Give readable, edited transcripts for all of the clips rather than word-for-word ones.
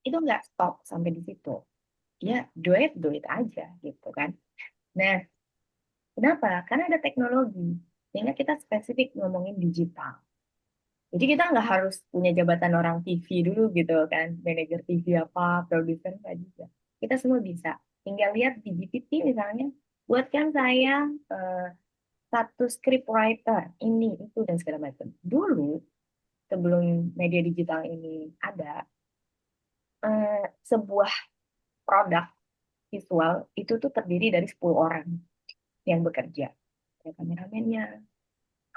itu nggak stop sampai di situ. Ya, do it aja gitu kan. Nah, kenapa? Karena ada teknologi. Sehingga kita spesifik ngomongin digital. Jadi kita nggak harus punya jabatan orang TV dulu gitu kan, manajer TV apa, produser nggak juga. Kita semua bisa. Tinggal lihat di GPT misalnya, buatkan saya eh, satu script writer ini itu dan segala macam. Dulu sebelum media digital ini ada, sebuah produk visual itu tuh terdiri dari 10 orang yang bekerja. Ada kameramennya,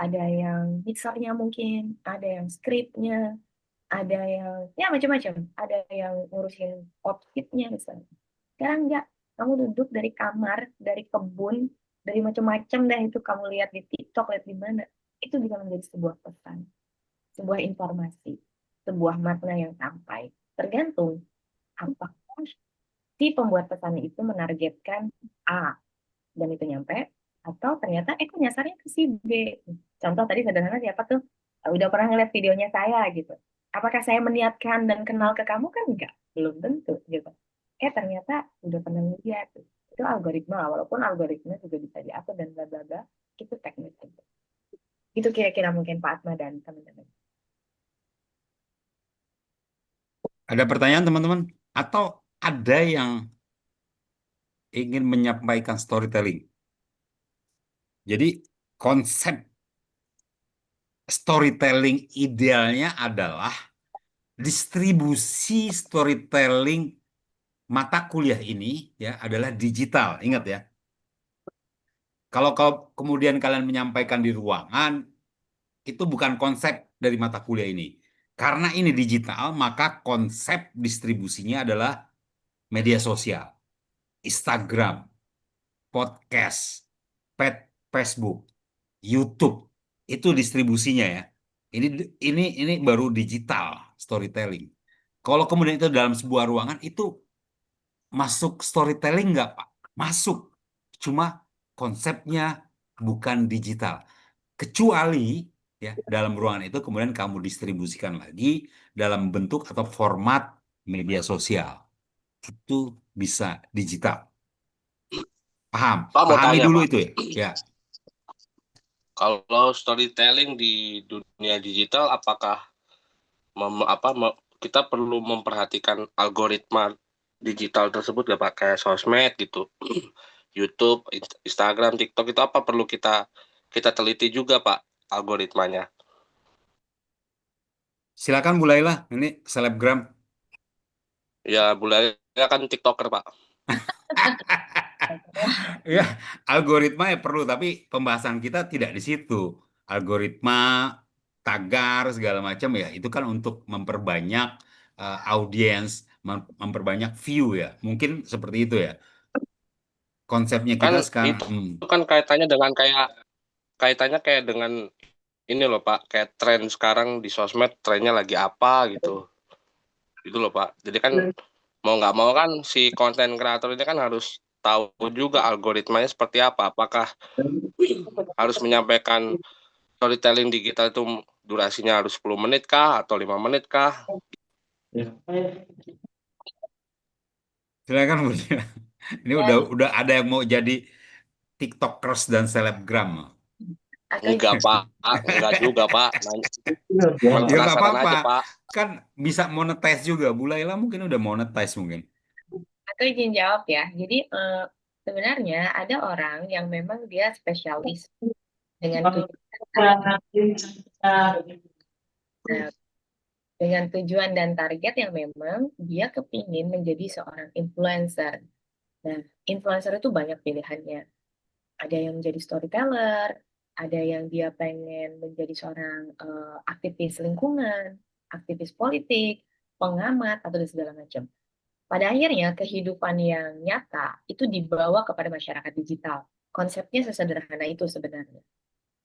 ada yang mixernya mungkin, ada yang skripnya, ada yang ya macam-macam, ada yang ngurusin outfitnya misalnya. Sekarang enggak, kamu duduk dari kamar, dari kebun, dari macam-macam dah itu kamu lihat di TikTok, lihat di mana, itu bisa menjadi sebuah pesan, sebuah informasi, sebuah makna yang sampai. Tergantung apakah si pembuat pesan itu menargetkan A dan itu nyampe, atau ternyata kok nyasarnya ke si B. Contoh tadi sederhana siapa tuh, udah pernah ngeliat videonya saya gitu. Apakah saya meniatkan dan kenal ke kamu kan enggak, belum tentu gitu. Ternyata udah pernah ngeliat tuh. Itu algoritma, walaupun algoritma juga bisa diatur dan bla bla bla, itu teknis gitu. Itu kira-kira mungkin Pak Atma dan teman-teman. Ada pertanyaan teman-teman? Atau ada yang ingin menyampaikan storytelling? Jadi konsep storytelling idealnya adalah distribusi storytelling mata kuliah ini ya adalah digital. Ingat ya. Kalau kemudian kalian menyampaikan di ruangan, itu bukan konsep dari mata kuliah ini. Karena ini digital, maka konsep distribusinya adalah media sosial, Instagram, podcast, Facebook, YouTube. Itu distribusinya ya. Ini ini baru digital storytelling. Kalau kemudian itu dalam sebuah ruangan itu masuk storytelling nggak, Pak? Masuk. Cuma konsepnya bukan digital. Kecuali ya dalam ruangan itu kemudian kamu distribusikan lagi dalam bentuk atau format media sosial. Itu bisa digital. Paham? Pak mau Pahami tanya dulu Pak, itu ya. Ya. kalau storytelling di dunia digital, apakah kita perlu memperhatikan algoritma digital tersebut gak pakai sosmed gitu, YouTube, Instagram, TikTok itu apa perlu kita kita teliti juga Pak algoritmanya? Silakan mulailah. Ini selebgram. Ya boleh ya kan TikToker Pak. Ya, algoritma ya perlu, tapi pembahasan kita tidak di situ. Algoritma, tagar, segala macam ya, itu kan untuk memperbanyak audiens, memperbanyak view ya. Mungkin seperti itu ya. Konsepnya Kan kita sekarang. itu kan kaitannya kayak dengan ini loh Pak, kayak tren sekarang di sosmed trennya lagi apa gitu. Gitu loh Pak. Jadi kan mau nggak mau kan si konten kreator ini kan harus tahu juga algoritmanya seperti apa. Apakah harus menyampaikan storytelling digital itu durasinya harus 10 menit kah atau 5 menit kah? Silakan Bu. Ini Dan udah ada yang mau jadi TikTokers dan selebgram. atau Enggak Pak, enggak juga Pak. Cuman Ya nggak penasaran apa-apa. aja Pak. Kan bisa monetize juga. Bu Laila mungkin udah monetize mungkin. Atau izin jawab ya. Jadi sebenarnya ada orang yang memang dia spesialis dengan tujuan dan target. Nah, dengan tujuan dan target yang memang dia kepingin menjadi seorang influencer. Nah, influencer itu banyak pilihannya. Ada yang menjadi storyteller, ada yang dia pengen menjadi seorang aktivis lingkungan, aktivis politik, pengamat, atau dan segala macam. Pada akhirnya, kehidupan yang nyata itu dibawa kepada masyarakat digital. Konsepnya sesederhana itu sebenarnya.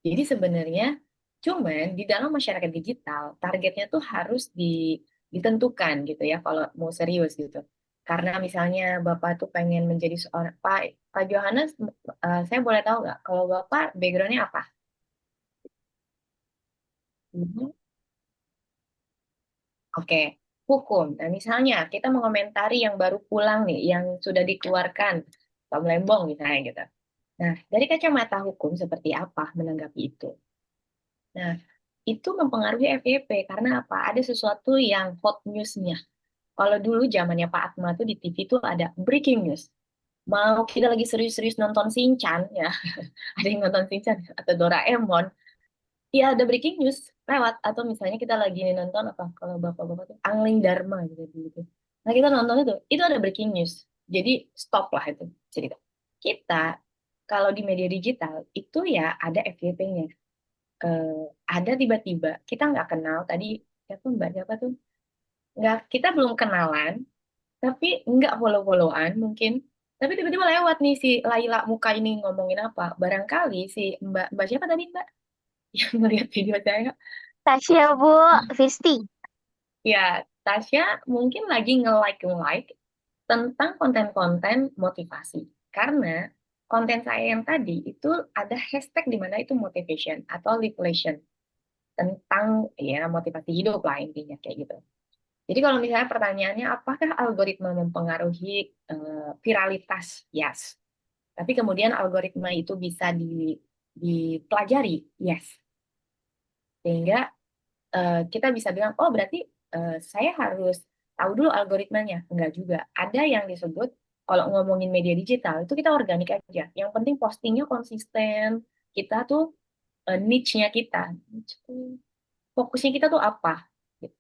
Jadi sebenarnya, cuman di dalam masyarakat digital, targetnya tuh harus ditentukan gitu ya, kalau mau serius gitu. Karena misalnya Bapak tuh pengen menjadi seorang, Pak Johannes, saya boleh tahu nggak, kalau Bapak backgroundnya apa? Mhm. Oke. hukum. Nah, misalnya kita mengomentari yang baru pulang nih, yang sudah dikeluarkan, Tom Lembong misalnya gitu. Nah, dari kacamata hukum seperti apa menanggapi itu? Nah, itu mempengaruhi FYP karena apa? Ada sesuatu yang hot news-nya. Kalau dulu zamannya Pak Atma tuh di TV tuh ada breaking news. Mau kita lagi serius-serius nonton Shinchan ya, ada yang nonton Shinchan atau Doraemon, ya ada breaking news lewat. Atau misalnya kita lagi nonton apa, kalau bapak-bapak tuh Angling Dharma gitu. Nah kita nonton itu ada breaking news. Jadi stop lah itu cerita. Kita kalau di media digital itu ya ada FYP-nya. Ada tiba-tiba kita nggak kenal tadi siapa mbak siapa tuh, nggak, kita belum kenalan tapi nggak follow-followan mungkin, tapi tiba-tiba lewat nih si Laila Muka ini ngomongin apa, barangkali si mbak mbak siapa tadi mbak yang ngeliat video saya. Tasya Bu, Visti. Ya, Tasya mungkin lagi nge-like tentang konten-konten motivasi. Karena konten saya yang tadi itu ada hashtag di mana itu motivation atau reflection tentang ya motivasi hidup lah intinya kayak gitu. Jadi kalau misalnya pertanyaannya apakah algoritma mempengaruhi viralitas? Yes. Tapi kemudian algoritma itu bisa dipelajari? Yes. Sehingga kita bisa bilang, oh berarti saya harus tahu dulu algoritmanya. Enggak juga. Ada yang disebut, kalau ngomongin media digital, itu kita organik aja. Yang penting postingnya konsisten, kita tuh niche-nya kita. Fokusnya kita tuh apa? Gitu.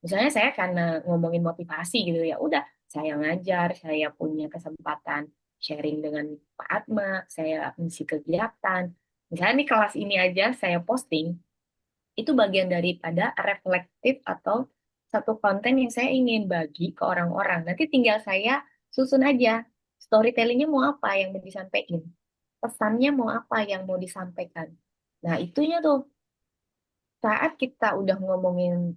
Misalnya saya karena ngomongin motivasi gitu ya, udah saya ngajar, saya punya kesempatan sharing dengan Pak Atma, saya ngisi kegiatan. Misalnya nih kelas ini aja saya posting, itu bagian daripada reflektif atau satu konten yang saya ingin bagi ke orang-orang. Nanti tinggal saya susun aja storytellingnya mau apa yang mau disampaikan, pesannya mau apa yang mau disampaikan. Nah itunya tuh saat kita udah ngomongin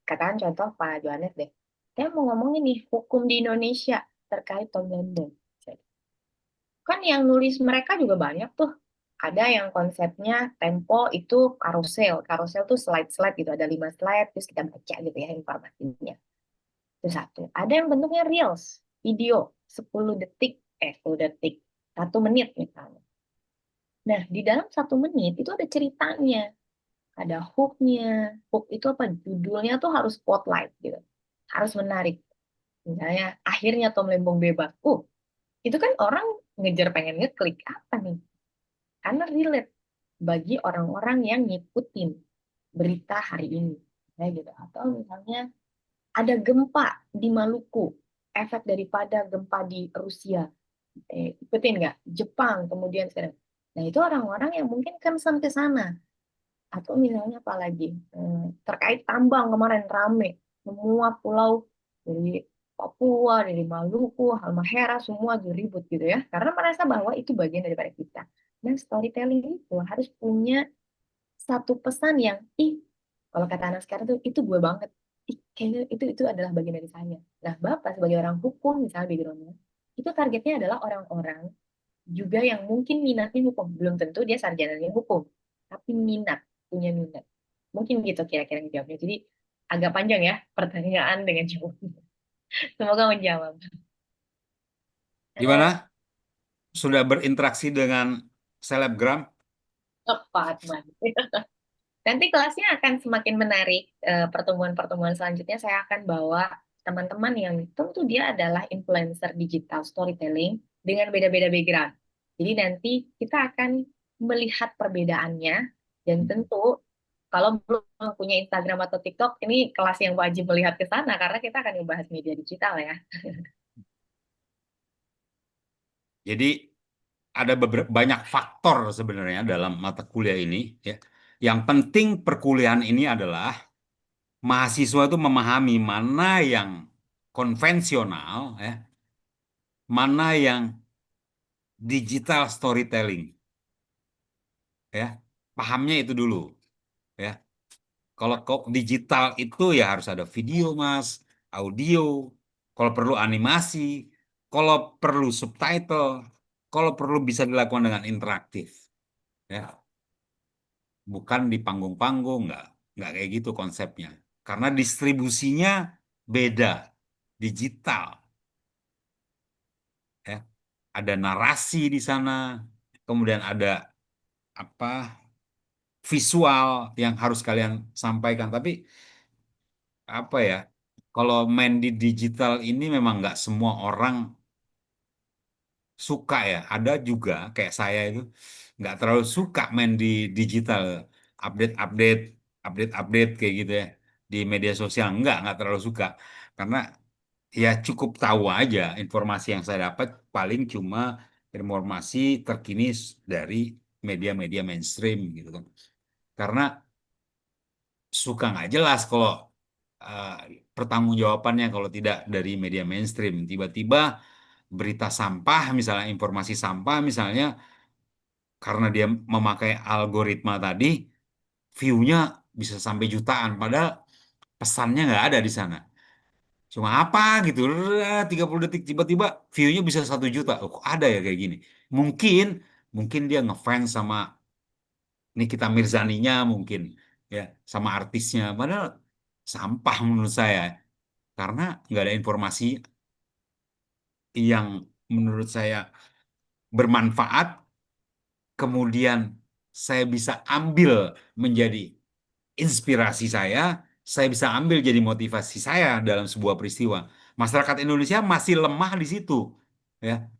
katakan contoh Pak Johannes deh, saya mau ngomongin nih hukum di Indonesia terkait Tom Lembong. Kan yang nulis mereka juga banyak tuh. Ada yang konsepnya tempo itu karusel. Karusel tuh slide-slide gitu. Ada 5 slide, terus kita baca gitu ya informasinya. Itu satu. Ada yang bentuknya reels. Video 10 detik, 10 detik. 1 menit misalnya. Nah, di dalam 1 menit itu ada ceritanya. Ada hook-nya. Hook itu apa? Judulnya tuh harus spotlight gitu. Harus menarik. Misalnya, akhirnya Tom Lembong bebas. Itu kan orang ngejar pengen ngeklik. Apa nih? Karena relate bagi orang-orang yang ngikutin berita hari ini. Ya, gitu. Atau misalnya ada gempa di Maluku, efek daripada gempa di Rusia. Ikutin nggak? Jepang kemudian sekarang. Nah itu orang-orang yang mungkin kan sampai sana. Atau misalnya apa lagi? Terkait tambang kemarin rame. Semua pulau dari Papua, dari Maluku, Halmahera, semua ribut gitu ya. Karena merasa bahwa itu bagian daripada kita. Dan storytelling itu harus punya satu pesan yang, ih, kalau kata anak sekarang tuh, itu gue banget. Ih, kayaknya itu adalah bagian dari saya. Nah, Bapak sebagai orang hukum, misalnya background-nya, itu targetnya adalah orang-orang juga yang mungkin minatnya hukum. Belum tentu dia sarjananya hukum, tapi minat, punya minat. Mungkin gitu kira-kira yang jawabnya. Jadi agak panjang ya pertanyaan dengan jawabannya. Semoga menjawab. Gimana? Sudah berinteraksi dengan selebgram? Tepat, Mas. Nanti kelasnya akan semakin menarik. Pertemuan-pertemuan selanjutnya saya akan bawa teman-teman yang tentu dia adalah influencer digital storytelling dengan beda-beda background. Jadi nanti kita akan melihat perbedaannya dan tentu kalau belum punya Instagram atau TikTok, ini kelas yang wajib melihat ke sana karena kita akan membahas media digital ya. Jadi ada banyak faktor sebenarnya dalam mata kuliah ini, ya. Yang penting perkuliahan ini adalah mahasiswa itu memahami mana yang konvensional, ya, mana yang digital storytelling, ya. Pahamnya itu dulu, ya. Kalau kok digital itu ya harus ada video, Mas, audio, kalau perlu animasi, kalau perlu subtitle, kalau perlu bisa dilakukan dengan interaktif, ya. Bukan di panggung-panggung, nggak kayak gitu konsepnya. Karena distribusinya beda, digital, ya. Ada narasi di sana, kemudian ada apa visual yang harus kalian sampaikan. Tapi apa ya, kalau main di digital ini memang nggak semua orang suka ya. Ada juga kayak saya itu nggak terlalu suka main di digital, update-update, update-update kayak gitu ya di media sosial. Nggak terlalu suka karena ya cukup tahu aja informasi yang saya dapat paling cuma informasi terkini dari media-media mainstream gitu kan. Karena suka nggak jelas kalau eh, pertanggungjawabannya kalau tidak dari media mainstream. Tiba-tiba berita sampah, misalnya informasi sampah, misalnya karena dia memakai algoritma tadi, view-nya bisa sampai jutaan, padahal pesannya nggak ada di sana. Cuma apa gitu, 30 detik tiba-tiba view-nya bisa 1 juta. Oh, kok ada ya kayak gini? Mungkin, mungkin dia ngefans sama Nikita Mirzaninya mungkin, ya, sama artisnya. Padahal sampah menurut saya, karena nggak ada informasi yang menurut saya bermanfaat, kemudian saya bisa ambil menjadi inspirasi saya bisa ambil jadi motivasi saya dalam sebuah peristiwa. Masyarakat Indonesia masih lemah di situ, ya.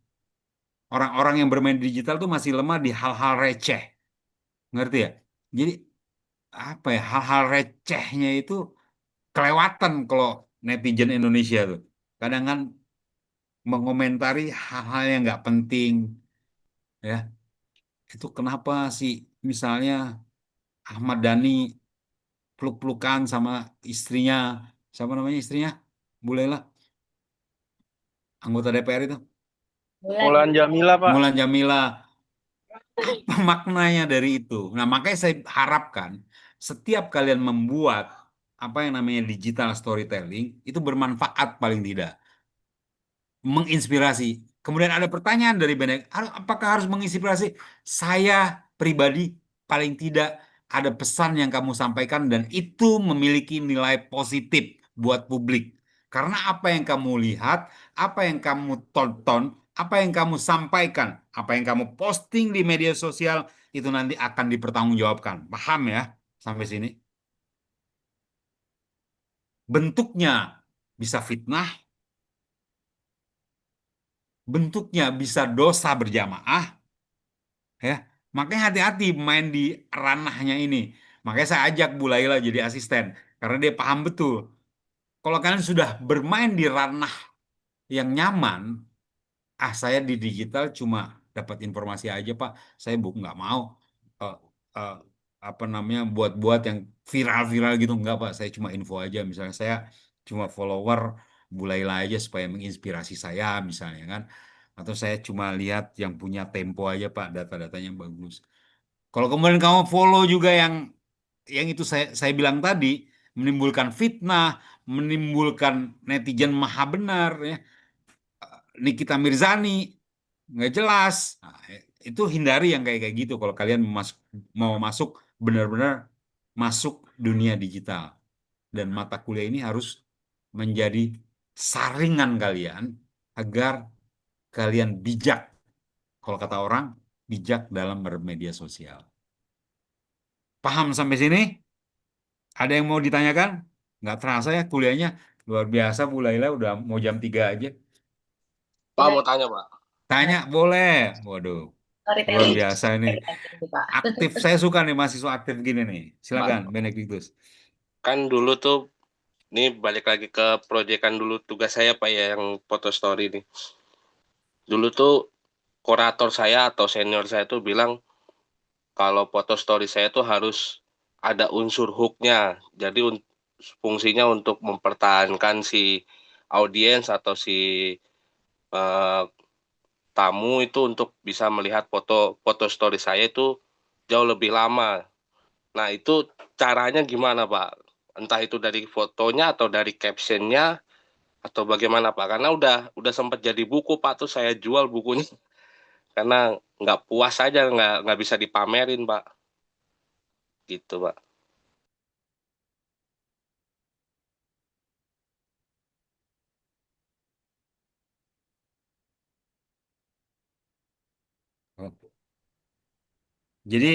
Orang-orang yang bermain digital tuh masih lemah di hal-hal receh, ngerti ya? Jadi apa ya, hal-hal recehnya itu kelewatan kalau netizen Indonesia tuh. Kadang kan mengomentari hal-hal yang nggak penting, ya. Itu kenapa sih misalnya Ahmad Dhani peluk-pelukan sama istrinya, siapa namanya istrinya? Bu Lela, anggota DPR itu, Bulan Mulan Jamila, Pak. Mulan Jamila. Apa maknanya dari itu? Nah, makanya saya harapkan setiap kalian membuat apa yang namanya digital storytelling itu bermanfaat paling tidak, menginspirasi. Kemudian ada pertanyaan dari banyak, apakah harus menginspirasi? Saya pribadi paling tidak ada pesan yang kamu sampaikan dan itu memiliki nilai positif buat publik. Karena apa yang kamu lihat, apa yang kamu tonton, apa yang kamu sampaikan, apa yang kamu posting di media sosial itu nanti akan dipertanggungjawabkan. Paham ya sampai sini? Bentuknya bisa fitnah, bentuknya bisa dosa berjamaah, ya. Makanya hati-hati main di ranahnya ini. Makanya saya ajak Bu Laila jadi asisten karena dia paham betul. Kalau kalian sudah bermain di ranah yang nyaman, saya di digital cuma dapat informasi aja Pak. Saya nggak mau eh, eh, apa namanya buat-buat yang viral-viral gitu nggak Pak. Saya cuma info aja. Misalnya saya cuma follower Bu Laila aja supaya menginspirasi saya misalnya kan. Atau saya cuma lihat yang punya Tempo aja Pak, data-datanya bagus. Kalau kemudian kamu follow juga yang itu saya bilang tadi, menimbulkan fitnah, menimbulkan netizen maha benar, ya. Nikita Mirzani nggak jelas. Nah, itu hindari yang kayak kayak gitu kalau kalian mau masuk benar-benar masuk dunia digital. Dan mata kuliah ini harus menjadi saringan kalian agar kalian bijak. Kalau kata orang, bijak dalam bermedia sosial. Paham sampai sini? Ada yang mau ditanyakan? Nggak terasa ya kuliahnya luar biasa Bu Laila udah mau jam 3 aja. Pak udah mau tanya Pak, Tanya boleh. Waduh, luar storytelling biasa ini. gitu, Pak. Aktif, saya suka nih mahasiswa aktif gini nih. Silakan, Pak Benediktus. kan dulu tuh ini balik lagi ke proyekan dulu tugas saya Pak ya yang foto story nih. Dulu tuh kurator saya atau senior saya tuh bilang kalau foto story saya tuh harus ada unsur hooknya. Jadi fungsinya untuk mempertahankan si audiens atau si eh, tamu itu untuk bisa melihat foto foto story saya itu jauh lebih lama. Nah, itu caranya gimana, Pak? Entah itu dari fotonya atau dari captionnya atau bagaimana, Pak? Karena udah sempat jadi buku, Pak. Tuh saya jual bukunya karena nggak puas aja, nggak bisa dipamerin, Pak. Gitu, Pak. Oh. Jadi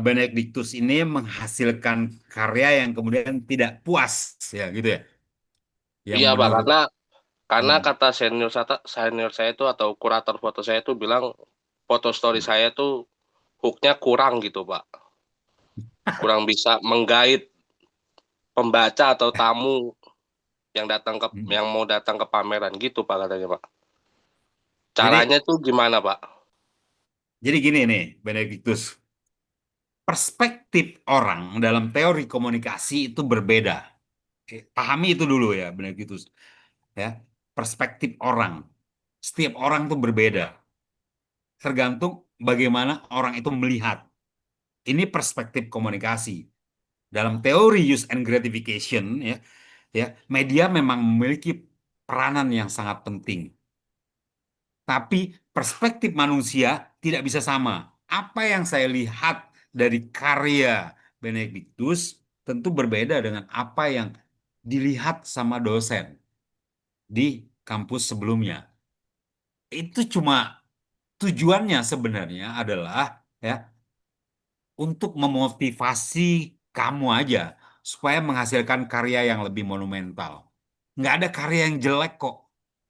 Benedictus ini menghasilkan karya yang kemudian tidak puas, ya gitu ya, yang Iya Pak, menurut. karena Hmm. kata senior saya itu atau kurator foto saya itu bilang foto story saya tuh hooknya kurang gitu Pak, kurang bisa menggait pembaca atau tamu Hmm. yang mau datang ke pameran gitu Pak katanya Pak. Jadi Caranya tuh gimana Pak? jadi gini nih, Benedictus, perspektif orang dalam teori komunikasi itu berbeda. Pahami itu dulu ya, Benedictus. Ya, perspektif orang. Setiap orang tuh berbeda. Tergantung bagaimana orang itu melihat. Ini perspektif komunikasi. Dalam teori use and gratification, media memang memiliki peranan yang sangat penting. Tapi perspektif manusia tidak bisa sama. Apa yang saya lihat dari karya Benedictus tentu berbeda dengan apa yang dilihat sama dosen di kampus sebelumnya. Itu cuma tujuannya sebenarnya adalah ya untuk memotivasi kamu aja supaya menghasilkan karya yang lebih monumental. Nggak ada karya yang jelek kok.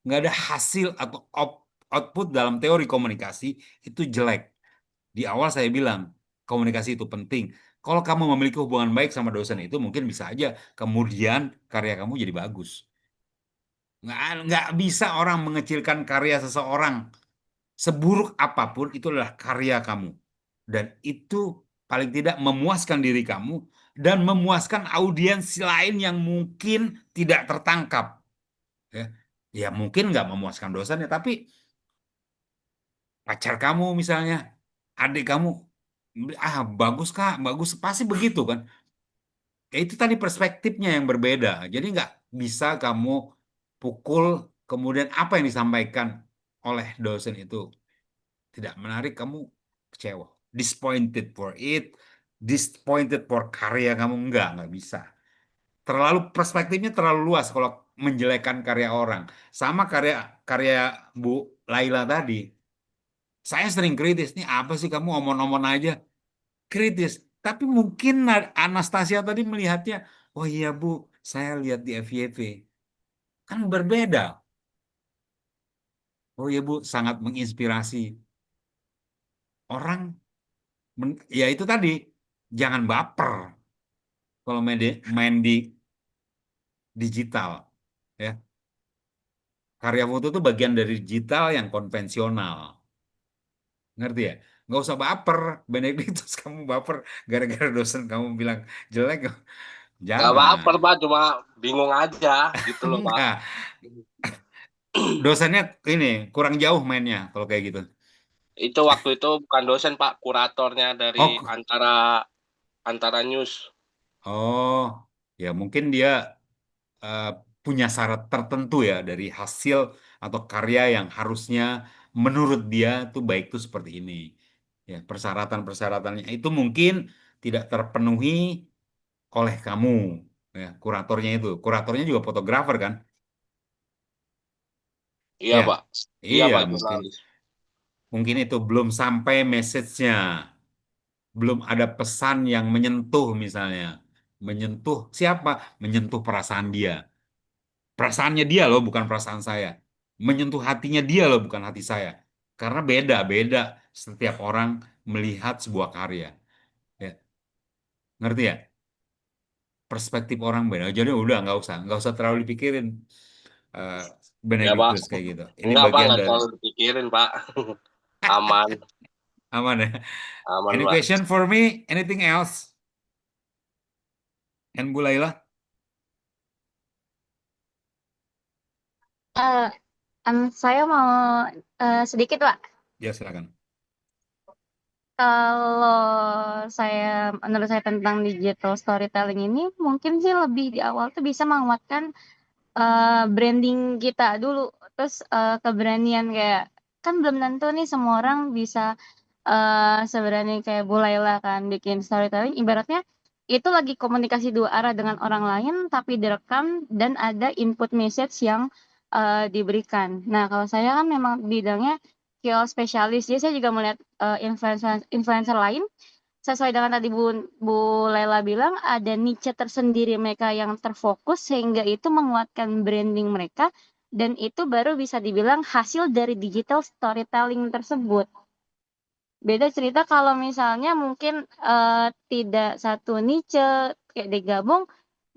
Nggak ada hasil atau output dalam teori komunikasi itu jelek. Di awal saya bilang komunikasi itu penting. Kalau kamu memiliki hubungan baik sama dosen itu mungkin bisa aja kemudian karya kamu jadi bagus. Nggak bisa orang mengecilkan karya seseorang. Seburuk apapun itu adalah karya kamu. Dan itu paling tidak memuaskan diri kamu dan memuaskan audiens lain yang mungkin tidak tertangkap. Ya, ya mungkin nggak memuaskan dosennya, tapi pacar kamu misalnya, adik kamu, bagus kak, bagus, pasti begitu kan. Ya itu tadi perspektifnya yang berbeda. Jadi nggak bisa kamu pukul kemudian apa yang disampaikan oleh dosen itu tidak menarik, kamu kecewa, disappointed for it, disappointed for karya kamu, nggak bisa. Terlalu perspektifnya terlalu luas kalau menjelekkan karya orang. Sama karya karya Bu Laila tadi, saya sering kritis, nih apa sih kamu omong-omong aja, kritis. Tapi mungkin Anastasia tadi melihatnya, oh iya Bu, saya lihat di FYP kan berbeda. Oh iya Bu, sangat menginspirasi orang. Ya itu tadi, jangan baper kalau main di digital, ya. Karya foto itu bagian dari digital yang konvensional, ngerti ya? Nggak usah baper, Benedictus kamu baper gara-gara dosen kamu bilang jelek, Gak jangan. baper Pak, cuma bingung aja gitu loh Pak. Enggak, dosennya ini kurang jauh mainnya kalau kayak gitu. Itu waktu itu bukan dosen Pak, kuratornya dari Oh, antara antara news. oh, ya mungkin dia eh, punya syarat tertentu ya dari hasil atau karya yang harusnya menurut dia tuh baik tuh seperti ini. Ya, persyaratan-persyaratannya itu mungkin tidak terpenuhi oleh kamu, ya, kuratornya itu. Kuratornya juga fotografer kan? Iya Ya, Pak, iya iya Pak mungkin jurnalis. mungkin itu belum sampai message-nya, belum ada pesan yang menyentuh misalnya, menyentuh siapa? Menyentuh perasaan dia. Perasaannya dia loh, bukan perasaan saya. Menyentuh hatinya dia loh, bukan hati saya. Karena beda-beda setiap orang melihat sebuah karya. Ya, ngerti ya? Perspektif orang beda. Jadi udah nggak usah terlalu dipikirin eh, Ya Pak, Benedictus kayak gitu. Ini enggak Pak, bagian nggak dari terlalu dipikirin Pak. Aman, aman ya. aman Any Pak. question for me? Anything else? And Bu Laila? Eh, saya mau sedikit, Pak. Ya silakan. Kalau menurut saya tentang digital storytelling ini, mungkin sih lebih di awal tuh bisa menguatkan branding kita dulu. Terus keberanian kayak, kan belum tentu nih semua orang bisa seberani kayak Bu Laila kan bikin storytelling. Ibaratnya itu lagi komunikasi dua arah dengan orang lain, tapi direkam dan ada input message yang diberikan. Nah, kalau saya kan memang bidangnya skill spesialis. Jadi saya juga melihat influencer lain sesuai dengan tadi Bu Lela bilang ada niche tersendiri mereka yang terfokus sehingga itu menguatkan branding mereka dan itu baru bisa dibilang hasil dari digital storytelling tersebut. Beda cerita kalau misalnya mungkin tidak satu niche kayak digabung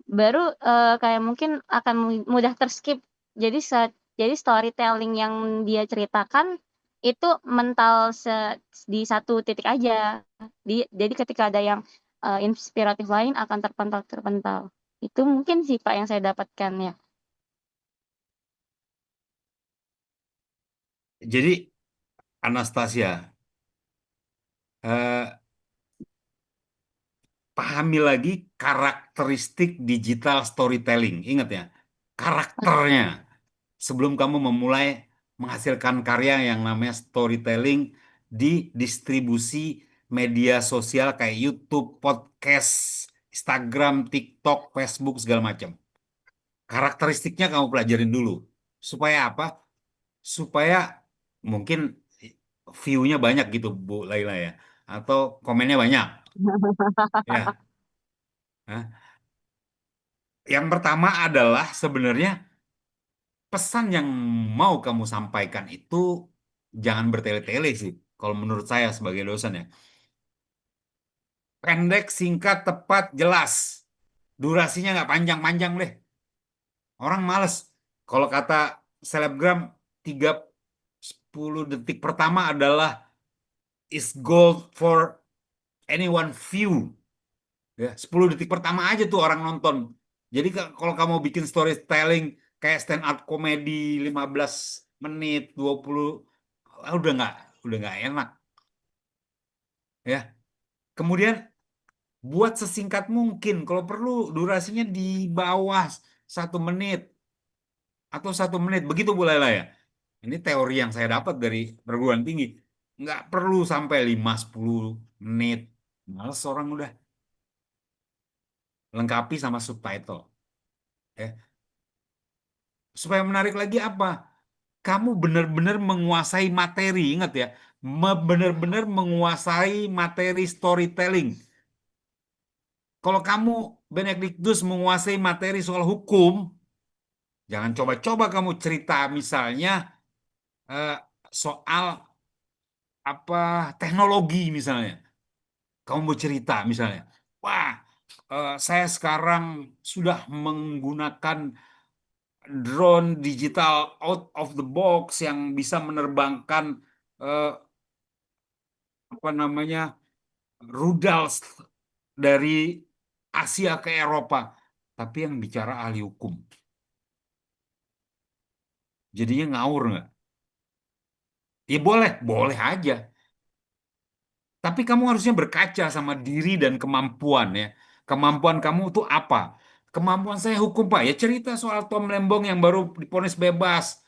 baru kayak mungkin akan mudah terskip. Jadi jadi storytelling yang dia ceritakan itu mental di satu titik aja. Jadi ketika ada yang inspiratif lain akan terpental. Itu mungkin sih Pak yang saya dapatkan ya. Jadi Anastasia, eh, pahami lagi karakteristik digital storytelling. Ingat ya, karakternya. Sebelum kamu memulai menghasilkan karya yang namanya storytelling di distribusi media sosial kayak YouTube, podcast, Instagram, TikTok, Facebook, segala macam. Karakteristiknya kamu pelajarin dulu. Supaya apa? Supaya mungkin view-nya banyak gitu, Bu Laila ya. Atau komennya banyak. Ya. Nah, yang pertama adalah sebenarnya pesan yang mau kamu sampaikan itu jangan bertele-tele sih. Kalau menurut saya sebagai dosen ya. Pendek, singkat, tepat, jelas. Durasinya nggak panjang-panjang deh. Orang males. Kalau kata selebgram, 30 detik pertama adalah is gold for anyone view. Ya, 10 detik pertama aja tuh orang nonton. Jadi kalau kamu bikin storytelling kayak stand up comedy 15 menit, 20, udah nggak enak ya. Kemudian buat sesingkat mungkin. Kalau perlu durasinya di bawah 1 menit atau 1 menit. Begitu Bu Lela ya. Ini teori yang saya dapat dari perguruan tinggi. Nggak perlu sampai 5-10 menit. Males orang udah. Lengkapi sama subtitle. Ya. Supaya menarik lagi apa? Kamu benar-benar menguasai materi. Ingat ya. Benar-benar menguasai materi storytelling. Kalau kamu Benediktus menguasai materi soal hukum, jangan coba-coba kamu cerita misalnya eh, soal apa teknologi misalnya. Kamu mau cerita misalnya, wah, saya sekarang sudah menggunakan drone digital out of the box yang bisa menerbangkan eh, apa namanya rudal dari Asia ke Eropa. Tapi yang bicara ahli hukum, jadinya ngawur nggak? Ya boleh, boleh aja. Tapi kamu harusnya berkaca sama diri dan kemampuan ya. Kemampuan kamu itu apa? Kemampuan saya hukum Pak. Ya cerita soal Tom Lembong yang baru divonis bebas.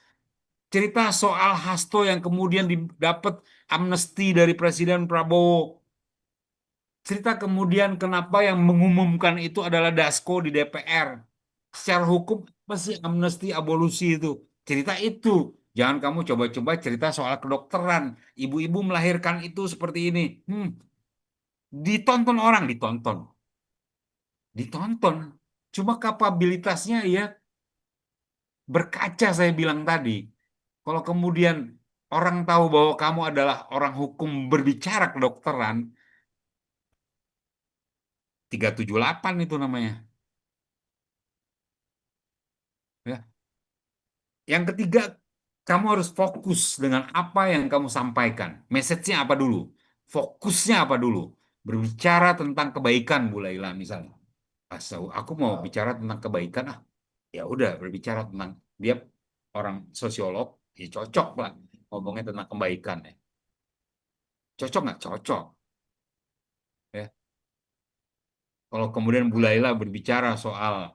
Cerita soal Hasto yang kemudian dapat amnesti dari Presiden Prabowo. Cerita kemudian kenapa yang mengumumkan itu adalah Dasko di DPR. Secara hukum pasti amnesti abolusi itu. Cerita itu. Jangan kamu coba-coba cerita soal kedokteran. Ibu-ibu melahirkan itu seperti ini. Ditonton orang, ditonton. Cuma kapabilitasnya ya berkaca saya bilang tadi. Kalau kemudian orang tahu bahwa kamu adalah orang hukum berbicara kedokteran, 378 itu namanya. Ya. Yang ketiga, kamu harus fokus dengan apa yang kamu sampaikan. Message-nya apa dulu? Fokusnya apa dulu? Berbicara tentang kebaikan, Bu Laila misalnya. Aku mau bicara tentang kebaikan ya udah berbicara tentang dia orang sosiolog ya cocok lah ngomongnya tentang kebaikan ya cocok nggak cocok ya kalau kemudian Bu Laila berbicara soal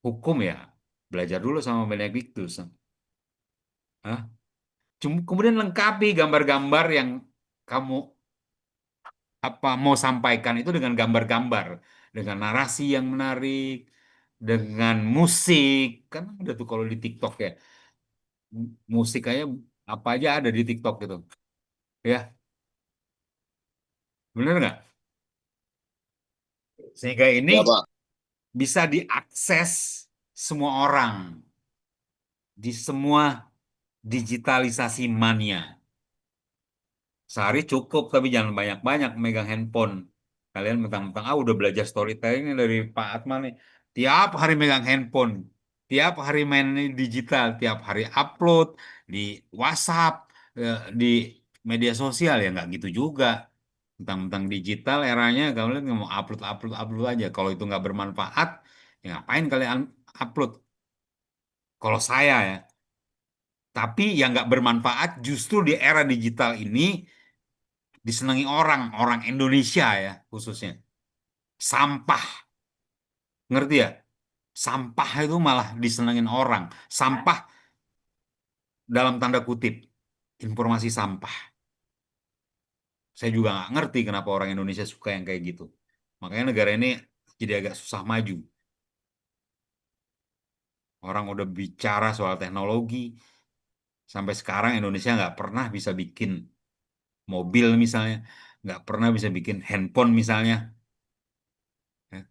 hukum ya belajar dulu sama Benediktus. Hah? Kemudian lengkapi gambar-gambar yang kamu apa mau sampaikan itu dengan gambar-gambar dengan narasi yang menarik dengan musik kan ada tuh kalau di TikTok ya musik aja Apa aja ada di TikTok gitu. Ya, bener nggak? Sehingga ini Ya Pak. bisa diakses semua orang di semua digitalisasi mania. Sehari cukup, tapi jangan banyak-banyak megang handphone. Kalian mentang-mentang, udah belajar storytelling nih dari Pak Atman nih. Tiap hari megang handphone. Tiap hari main digital. Tiap hari upload di WhatsApp, di media sosial. Ya nggak gitu juga. Mentang-mentang digital eranya, kalian nggak mau upload, upload, upload aja. Kalau itu nggak bermanfaat, ya ngapain kalian upload? Kalau saya ya. Tapi yang nggak bermanfaat justru di era digital ini disenangi orang, orang Indonesia ya khususnya. Sampah, ngerti ya? Sampah itu malah disenangin orang. Sampah dalam tanda kutip, informasi sampah. Saya juga nggak ngerti kenapa orang Indonesia suka yang kayak gitu. Makanya negara ini jadi agak susah maju. Orang udah bicara soal teknologi, sampai sekarang Indonesia nggak pernah bisa bikin mobil misalnya, nggak pernah bisa bikin handphone misalnya. Ya.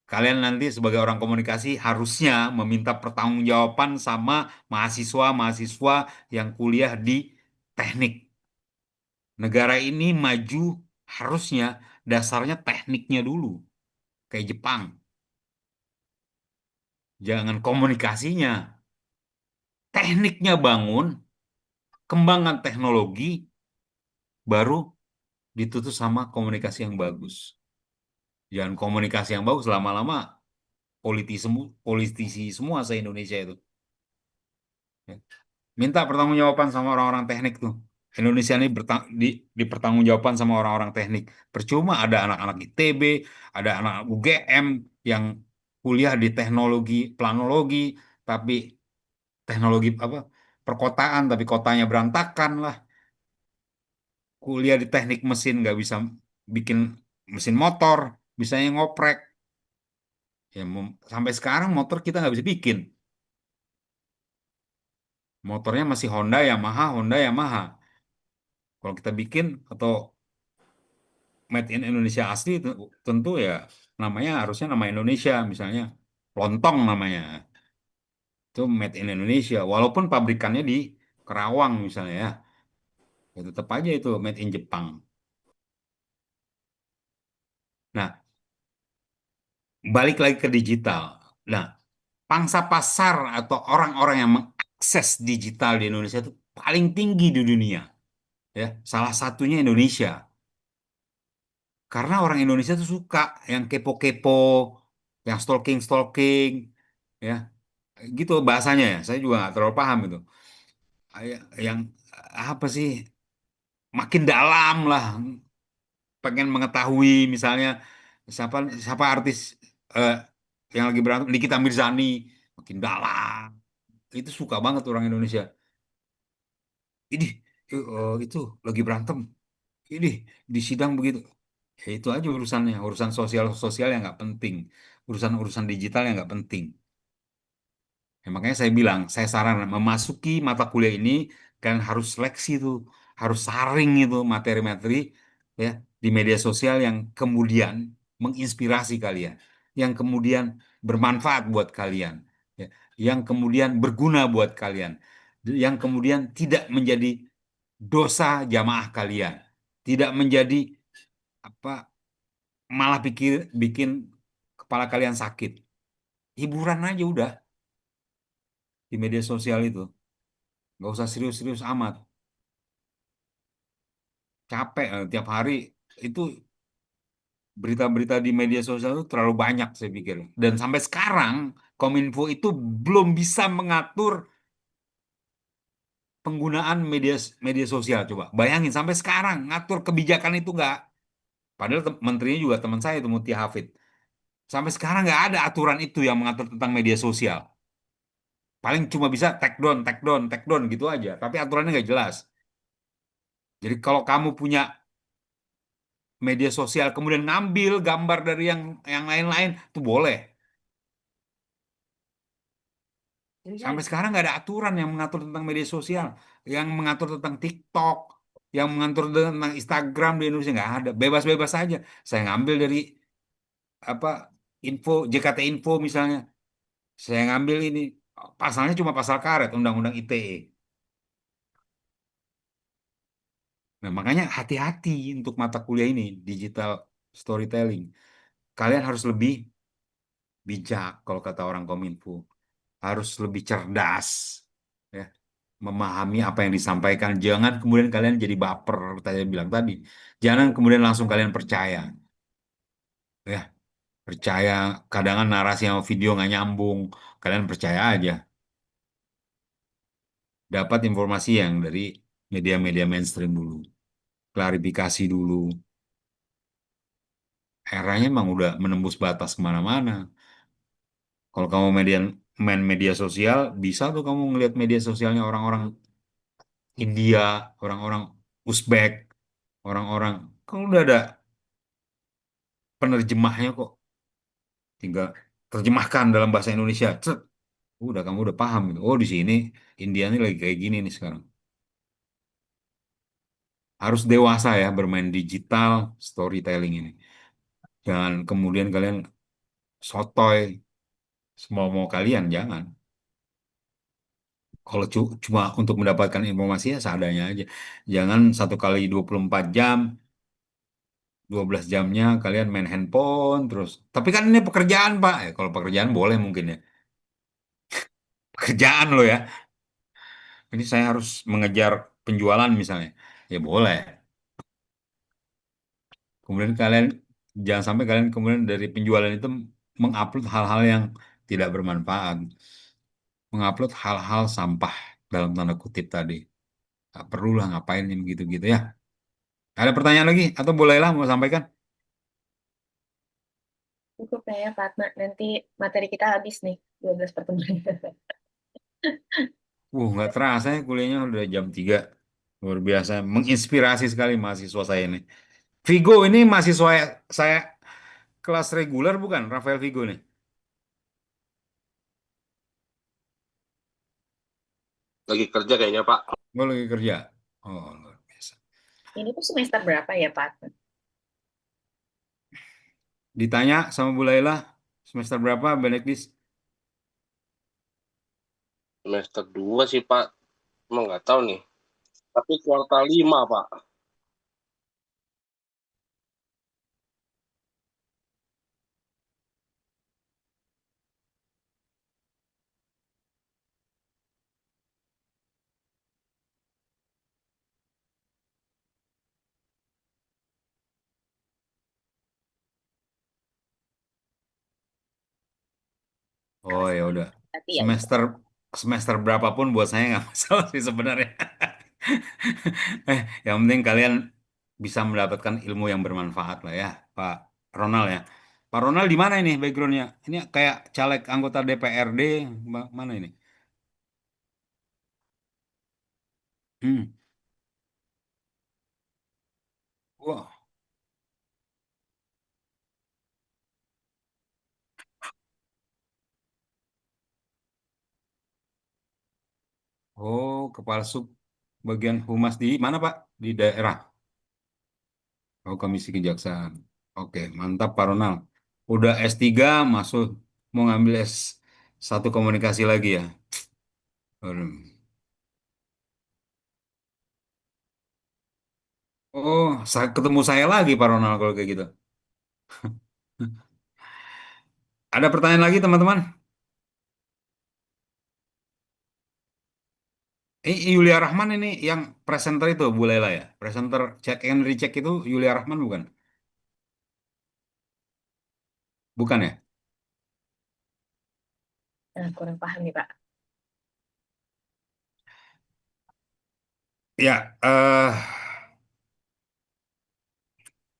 Kalian nanti sebagai orang komunikasi harusnya meminta pertanggungjawaban sama mahasiswa-mahasiswa yang kuliah di teknik. Negara ini maju harusnya dasarnya tekniknya dulu, kayak Jepang. Jangan komunikasinya. Tekniknya bangun, kembangkan teknologi, baru ditutup sama komunikasi yang bagus. Jangan komunikasi yang bagus lama-lama politisi semua se-Indonesia itu. Ya. Minta pertanggungjawaban sama orang-orang teknik tuh. Indonesia ini dipertanggungjawabkan sama orang-orang teknik. Percuma ada anak-anak ITB, ada anak UGM yang kuliah di teknologi, planologi, tapi teknologi apa? Perkotaan, tapi kotanya berantakan lah. Kuliah di teknik mesin nggak bisa bikin mesin motor, bisanya ngoprek. Ya, sampai sekarang motor kita nggak bisa bikin. Motornya masih Honda, Yamaha, Honda, Yamaha. Kalau kita bikin atau made in Indonesia asli tentu ya namanya harusnya nama Indonesia misalnya lontong namanya itu made in Indonesia walaupun pabrikannya di Kerawang misalnya ya tetap aja itu made in Jepang. Nah, balik lagi ke digital. Nah, pangsa pasar atau orang-orang yang mengakses digital di Indonesia itu paling tinggi di dunia ya, salah satunya Indonesia. Karena orang Indonesia tuh suka yang kepo-kepo, yang stalking-stalking, ya, gitu bahasanya ya. Saya juga nggak terlalu paham itu. Yang apa sih? Makin dalam lah, pengen mengetahui misalnya siapa siapa artis eh, yang lagi berantem, Nikita Mirzani, makin dalam. Itu suka banget orang Indonesia. Ini itu lagi berantem. Ini di sidang begitu. Ya itu aja urusannya, urusan sosial-sosial yang nggak penting, urusan-urusan digital yang nggak penting. Ya, makanya saya bilang, saya saran memasuki mata kuliah ini kalian harus seleksi itu, harus saring itu materi-materi ya di media sosial yang kemudian menginspirasi kalian, yang kemudian bermanfaat buat kalian, ya, yang kemudian berguna buat kalian, yang kemudian tidak menjadi dosa jamaah kalian, tidak menjadi apa malah bikin kepala kalian sakit. Hiburan aja udah di media sosial itu. Nggak usah serius-serius amat. Capek tiap hari itu berita-berita di media sosial itu terlalu banyak saya pikir. Dan sampai sekarang Kominfo itu belum bisa mengatur penggunaan media media sosial. Coba bayangin sampai sekarang ngatur kebijakan itu nggak. Padahal menterinya juga teman saya itu Mutia Hafid. Sampai sekarang nggak ada aturan itu yang mengatur tentang media sosial. Paling cuma bisa take down gitu aja. Tapi aturannya nggak jelas. Jadi kalau kamu punya media sosial kemudian ngambil gambar dari yang lain-lain itu boleh. Sampai sekarang nggak ada aturan yang mengatur tentang media sosial, yang mengatur tentang TikTok, yang mengatur tentang Instagram di Indonesia nggak ada. Bebas-bebas saja. Saya ngambil dari apa info JKT Info misalnya. Saya ngambil ini pasalnya cuma pasal karet Undang-Undang ITE. Nah, makanya hati-hati untuk mata kuliah ini digital storytelling. Kalian harus lebih bijak kalau kata orang Kominfo, harus lebih cerdas. Ya, memahami apa yang disampaikan. Jangan kemudian kalian jadi baper, saya bilang tadi. Jangan kemudian langsung kalian percaya. Ya, percaya kadang narasi sama video nggak nyambung. Kalian percaya aja. Dapat informasi yang dari media-media mainstream dulu. Klarifikasi dulu. Eranya emang udah menembus batas kemana-mana. Kalau kamu main media sosial, bisa tuh kamu ngelihat media sosialnya orang-orang India, orang-orang Uzbek, orang-orang. Kalau udah ada penerjemahnya kok. Tinggal terjemahkan dalam bahasa Indonesia. Cet, udah kamu udah paham gitu. Oh, di sini India ini lagi kayak gini nih sekarang. Harus dewasa ya bermain digital storytelling ini. Jangan kemudian kalian sotoy semau mau kalian, jangan. Kalau cuma untuk mendapatkan informasi ya seadanya aja. Jangan 1 kali 24 jam, 12 jamnya kalian main handphone terus. Tapi kan ini pekerjaan, Pak. Kalau pekerjaan boleh mungkin ya. Pekerjaan lo ya. Ini saya harus mengejar penjualan misalnya. Ya boleh. Kemudian kalian jangan sampai kalian kemudian dari penjualan itu mengupload hal-hal yang tidak bermanfaat. Mengupload hal-hal sampah dalam tanda kutip tadi. Gak perlu lah ngapain yang gitu-gitu ya. Ada pertanyaan lagi? Atau bolehlah mau sampaikan? Cukup ya Pak Atma. Nanti materi kita habis nih 12 pertemuan. Nggak terasa ya kuliahnya udah jam 3. Luar biasa. Menginspirasi sekali mahasiswa saya ini. Vigo ini mahasiswa saya kelas reguler bukan? Rafael Vigo nih. Lagi kerja kayaknya Pak. Gue lagi kerja. Oh, luar biasa. Ini tuh semester berapa ya Pak Atma? Ditanya sama Bu Laila, semester berapa Benediktis? Semester 2 sih Pak. Emang nggak tahu nih. Tapi kuartal 5 Pak. Oh ya udah. Tapi ya udah. Semester semester berapapun buat saya nggak masalah sih sebenarnya. Yang penting kalian bisa mendapatkan ilmu yang bermanfaat lah ya, Pak Ronald ya. Pak Ronald di mana ini backgroundnya? Ini kayak caleg anggota DPRD mana ini? Hmm. Wah, oh kepala sub bagian humas di mana Pak? Di daerah. Oh Komisi Kejaksaan. Oke, mantap Pak Ronald. Udah S3 masuk mau ngambil S1 komunikasi lagi ya. Waduh. Oh, ketemu saya lagi Pak Ronald kalau kayak gitu. Ada pertanyaan lagi teman-teman? Yulia Rahman ini yang presenter itu Bu Lela ya? Presenter check and recheck itu Yulia Rahman bukan? Bukan ya? Nah, kurang paham nih Pak. Ya,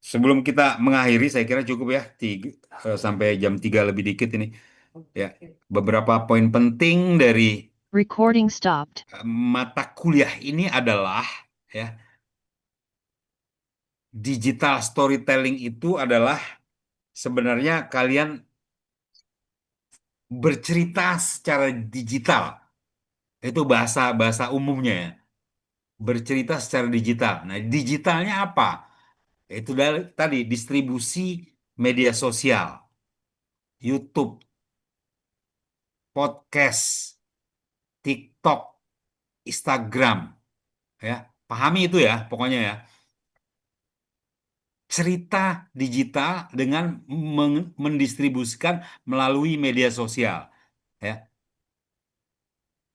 sebelum kita mengakhiri saya kira cukup ya sampai jam 3 lebih dikit ini. Ya, beberapa poin penting dari Recording stopped. mata kuliah ini adalah ya, digital storytelling itu adalah sebenarnya kalian bercerita secara digital. Itu bahasa bahasa umumnya ya. Bercerita secara digital. Nah, digitalnya apa? Itu tadi distribusi media sosial, YouTube, podcast, TikTok, Instagram, ya. Pahami itu ya, pokoknya ya. Cerita digital dengan mendistribusikan melalui media sosial, ya.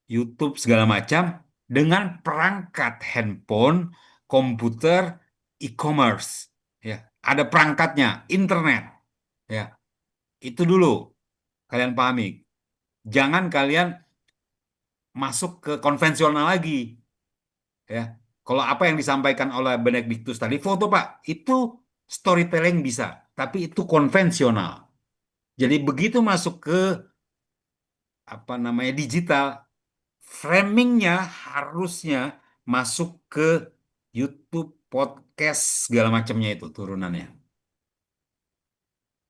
YouTube segala macam dengan perangkat handphone, komputer, e-commerce, ya. Ada perangkatnya, internet, ya. Itu dulu kalian pahami. Jangan kalian masuk ke konvensional lagi, ya. Kalau apa yang disampaikan oleh Benedictus tadi, foto Pak, itu storytelling bisa, tapi itu konvensional. Jadi begitu masuk ke apa namanya digital, framingnya harusnya masuk ke YouTube, podcast segala macamnya itu turunannya,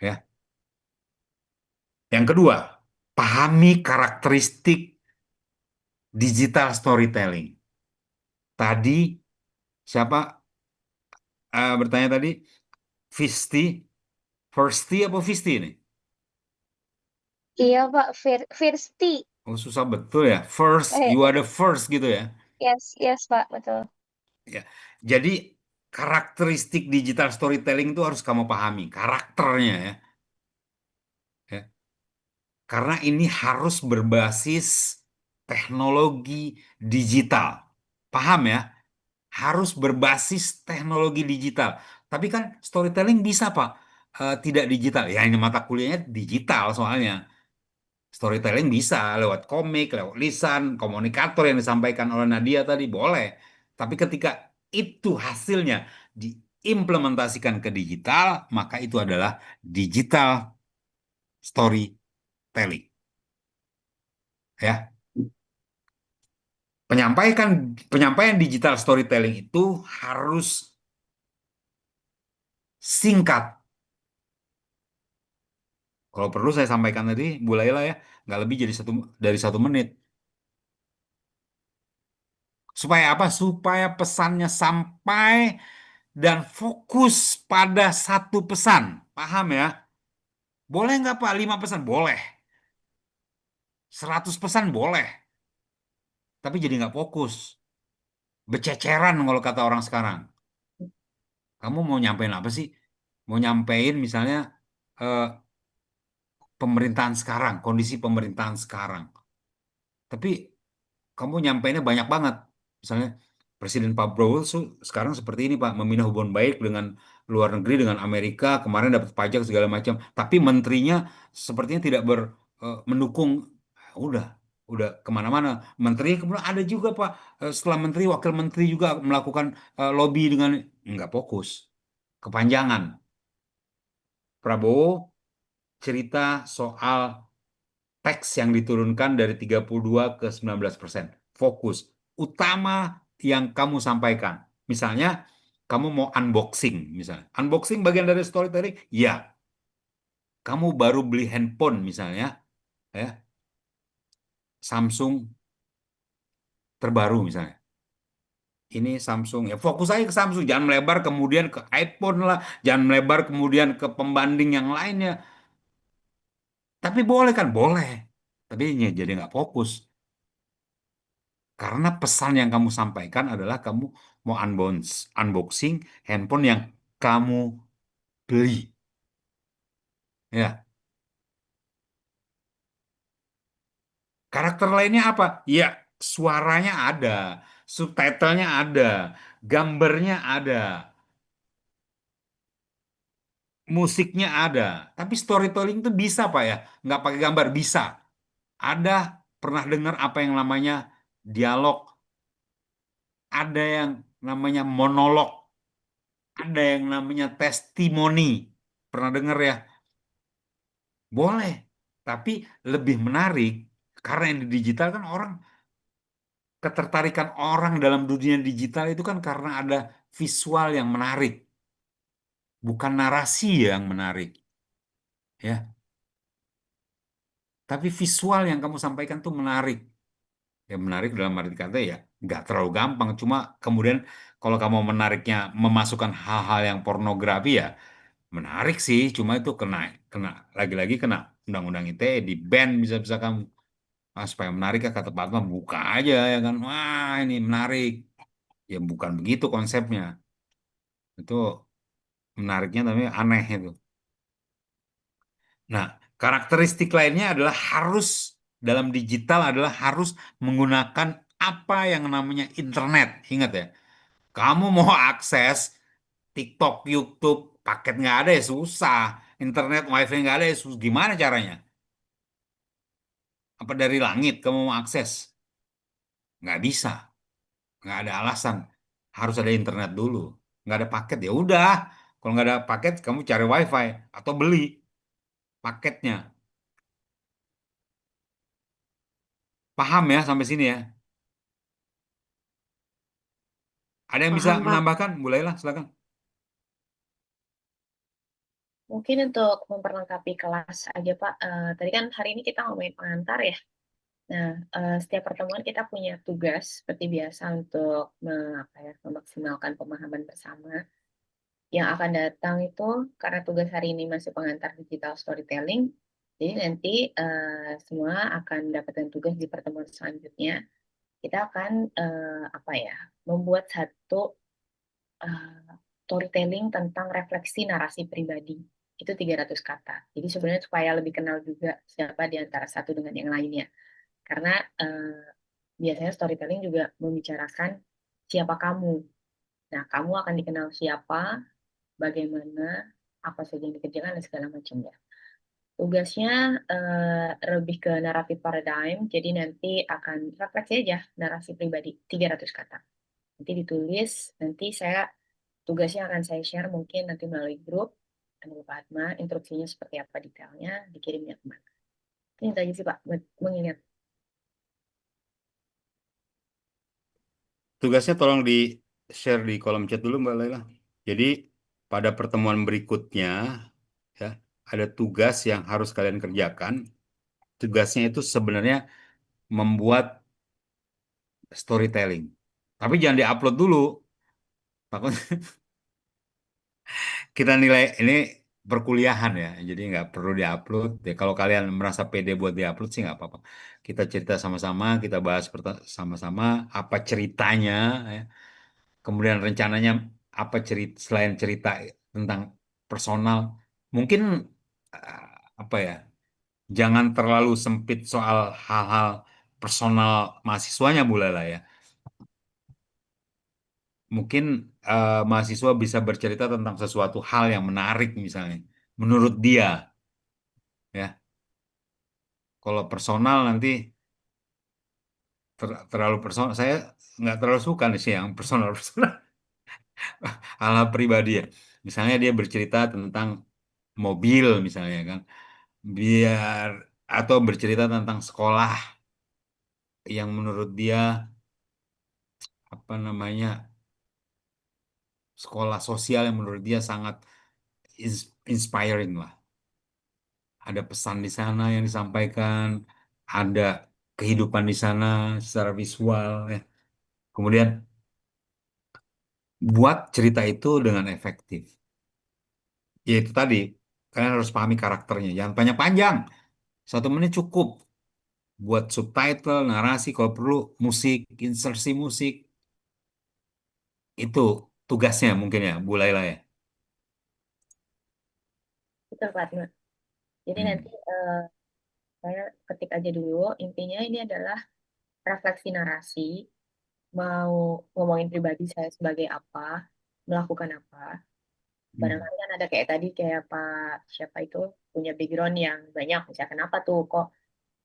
ya. Yang kedua, pahami karakteristik digital storytelling. Tadi siapa bertanya tadi? Visti, Firsty apa Visti ini? Iya, Pak. Firsti. Oh, susah betul ya. First, you are the first gitu ya. Yes, yes, Pak. Betul. Ya. Jadi karakteristik digital storytelling itu harus kamu pahami, karakternya ya. Ya. Karena ini harus berbasis teknologi digital. Paham ya? Harus berbasis teknologi digital. Tapi kan storytelling bisa, Pak. Tidak digital. Ya ini mata kuliahnya digital soalnya. Storytelling bisa lewat komik, lewat lisan, komunikator yang disampaikan oleh Nadia tadi boleh. Tapi ketika itu hasilnya diimplementasikan ke digital, maka itu adalah digital storytelling. Ya, penyampaian digital storytelling itu harus singkat. Kalau perlu saya sampaikan tadi, Bu Laila ya, nggak lebih jadi dari 1 menit. Supaya apa? Supaya pesannya sampai dan fokus pada satu pesan. Paham ya? Boleh nggak Pak 5 pesan? Boleh. 100 pesan boleh. Tapi jadi nggak fokus. Bececeran kalau kata orang sekarang. Kamu mau nyampein apa sih? Mau nyampein misalnya eh, pemerintahan sekarang, kondisi pemerintahan sekarang. Tapi kamu nyampeinnya banyak banget. Misalnya Presiden Pak Prabowo sekarang seperti ini Pak, membina hubungan baik dengan luar negeri, dengan Amerika, kemarin dapat pajak segala macam. Tapi menterinya sepertinya tidak mendukung. Udah, udah kemana-mana. Menteri kemudian ada juga Pak, setelah menteri, wakil menteri juga melakukan lobby dengan nggak fokus, kepanjangan. Prabowo cerita soal teks yang diturunkan dari 32 ke 19%. Fokus. Utama yang kamu sampaikan. Misalnya, kamu mau unboxing. Misalnya, unboxing bagian dari storytelling? Ya. Kamu baru beli handphone misalnya, ya, Samsung terbaru misalnya. Ini Samsung ya fokus aja ke Samsung, jangan melebar kemudian ke iPhone lah, jangan melebar kemudian ke pembanding yang lainnya. Tapi boleh kan? Boleh. Tapi jadi nggak fokus. Karena pesan yang kamu sampaikan adalah kamu mau unboxing handphone yang kamu beli. Ya, karakter lainnya apa? Ya, suaranya ada, subtitlenya ada, gambarnya ada, musiknya ada. Tapi storytelling itu bisa, Pak ya. Nggak pakai gambar, bisa. Ada pernah dengar apa yang namanya dialog, ada yang namanya monolog, ada yang namanya testimoni. Pernah dengar ya? Boleh, tapi lebih menarik karena yang di digital kan orang ketertarikan orang dalam dunia digital itu kan karena ada visual yang menarik, bukan narasi yang menarik, ya. tapi visual yang kamu sampaikan tuh menarik. Ya menarik dalam arti kata ya nggak terlalu gampang. Cuma kemudian kalau kamu menariknya memasukkan hal-hal yang pornografi ya menarik sih. Cuma itu kena kena lagi-lagi kena undang-undang ITE di ban bisa-bisa kamu. Supaya menarik ya kata Pak Atma buka aja ya kan. Wah ini menarik. Ya bukan begitu konsepnya. Itu menariknya tapi aneh itu. Nah, karakteristik lainnya adalah harus dalam digital adalah harus menggunakan apa yang namanya internet. Ingat ya, kamu mau akses TikTok, YouTube, paket nggak ada ya susah. Internet, WiFi nggak ada ya susah. Gimana caranya? Apa dari langit kamu mau akses? Nggak bisa, nggak ada alasan. Harus ada internet dulu. Nggak ada paket ya udah. Kalau nggak ada paket, kamu cari WiFi atau beli paketnya. Paham ya sampai sini ya? Ada yang bisa Paham, Pak. menambahkan? Mulailah, silakan. Mungkin untuk memperlengkapi kelas aja Pak, tadi kan hari ini kita ngomongin pengantar ya. Nah, setiap pertemuan kita punya tugas seperti biasa untuk memaksimalkan pemahaman bersama. Yang akan datang itu karena tugas hari ini masih pengantar digital storytelling, jadi nanti semua akan mendapatkan tugas di pertemuan selanjutnya. Kita akan membuat satu storytelling tentang refleksi narasi pribadi. Itu 300 kata. Jadi sebenarnya supaya lebih kenal juga siapa di antara satu dengan yang lainnya. Karena biasanya storytelling juga membicarakan siapa kamu. Nah, kamu akan dikenal siapa, bagaimana, apa saja yang dikerjakan, dan segala macamnya. Tugasnya lebih ke narrative paradigm, jadi nanti akan refleksi aja narasi pribadi, 300 kata. Nanti ditulis, nanti tugasnya akan saya share mungkin nanti melalui grup, dengan Pak Atma, instruksinya seperti apa detailnya, dikirimnya kemana. Ini aja sih Pak, mengingat. Tugasnya tolong di-share di kolom chat dulu Mbak Laila. Jadi pada pertemuan berikutnya ya ada tugas yang harus kalian kerjakan. Tugasnya itu sebenarnya membuat storytelling. Tapi jangan diupload dulu. Takut kita nilai ini perkuliahan ya, jadi nggak perlu diupload. Ya, kalau kalian merasa pede buat diupload sih nggak apa-apa. Kita cerita sama-sama, kita bahas sama-sama apa ceritanya, ya. Kemudian rencananya apa cerita selain cerita tentang personal, mungkin eh, apa ya, jangan terlalu sempit soal hal-hal personal mahasiswanya Bu Lela ya. Mungkin mahasiswa bisa bercerita tentang sesuatu hal yang menarik misalnya, menurut dia ya. Kalau personal nanti terlalu personal, saya nggak terlalu suka nih sih yang personal-personal hal-hal pribadi ya. Misalnya dia bercerita tentang mobil misalnya kan, biar atau bercerita tentang sekolah yang menurut dia apa namanya sekolah sosial yang menurut dia sangat inspiring lah. Ada pesan di sana yang disampaikan, ada kehidupan di sana secara visual ya. Kemudian buat cerita itu dengan efektif. Ya itu tadi, kalian harus pahami karakternya. Jangan panjang-panjang. 1 menit cukup. Buat subtitle, narasi, kalau perlu musik, insersi musik. Itu tugasnya mungkin ya, Bu Laila ya. Betul Pak Atma. Jadi nanti Hmm. saya ketik aja dulu, intinya ini adalah refleksi narasi, mau ngomongin pribadi saya sebagai apa, melakukan apa. Hmm. Barangkali kan ada kayak tadi, kayak Pak siapa itu punya background yang banyak, misalnya kenapa tuh kok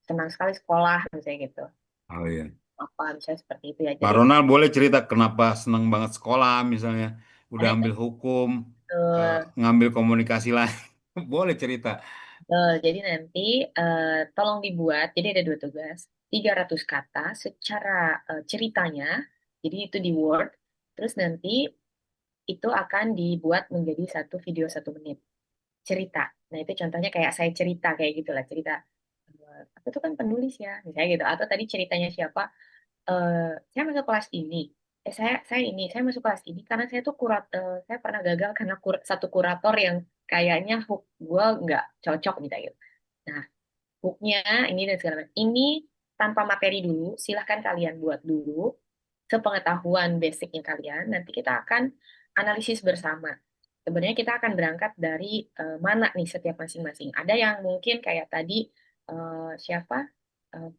senang sekali sekolah, misalnya gitu. Oh iya. Apa, misalnya seperti itu ya. Pak Jadi, Ronald boleh cerita kenapa senang banget sekolah misalnya. Udah nah itu ambil hukum, betul. ngambil komunikasi lain. Boleh cerita. Jadi nanti tolong dibuat, jadi ada 2 tugas, 300 kata secara ceritanya, jadi itu di Word, terus nanti itu akan dibuat menjadi satu video 1 menit cerita. Nah itu contohnya kayak saya cerita kayak gitulah cerita aku tuh kan penulis ya, misalnya gitu. Atau tadi ceritanya siapa, saya masuk kelas ini, saya masuk kelas ini karena saya pernah gagal karena satu kurator yang kayaknya hook gue nggak cocok gitu. Nah, hooknya ini dan segala macam. Ini tanpa materi dulu, silahkan kalian buat dulu sepengetahuan basicnya kalian. Nanti kita akan analisis bersama. Sebenarnya kita akan berangkat dari mana nih setiap masing-masing. Ada yang mungkin kayak tadi siapa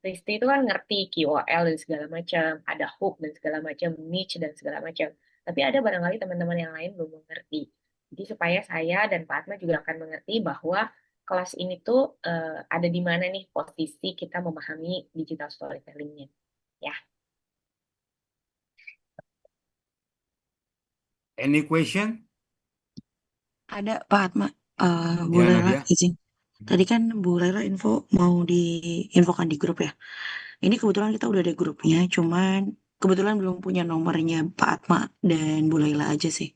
Pristi itu kan ngerti KOL dan segala macam, ada hook dan segala macam, niche dan segala macam. Tapi ada barangkali teman-teman yang lain belum mengerti. Jadi supaya saya dan Pak Atma juga akan mengerti bahwa kelas ini tuh ada di mana nih posisi kita memahami digital storytelling-nya. Ya, Any question? Ada Pak Atma, Bu Ya, Lela Nadia. izin. Tadi kan Bu Lela mau diinfokan di grup ya. Ini kebetulan kita udah ada grupnya, cuman kebetulan belum punya nomornya Pak Atma dan Bu Lela aja sih.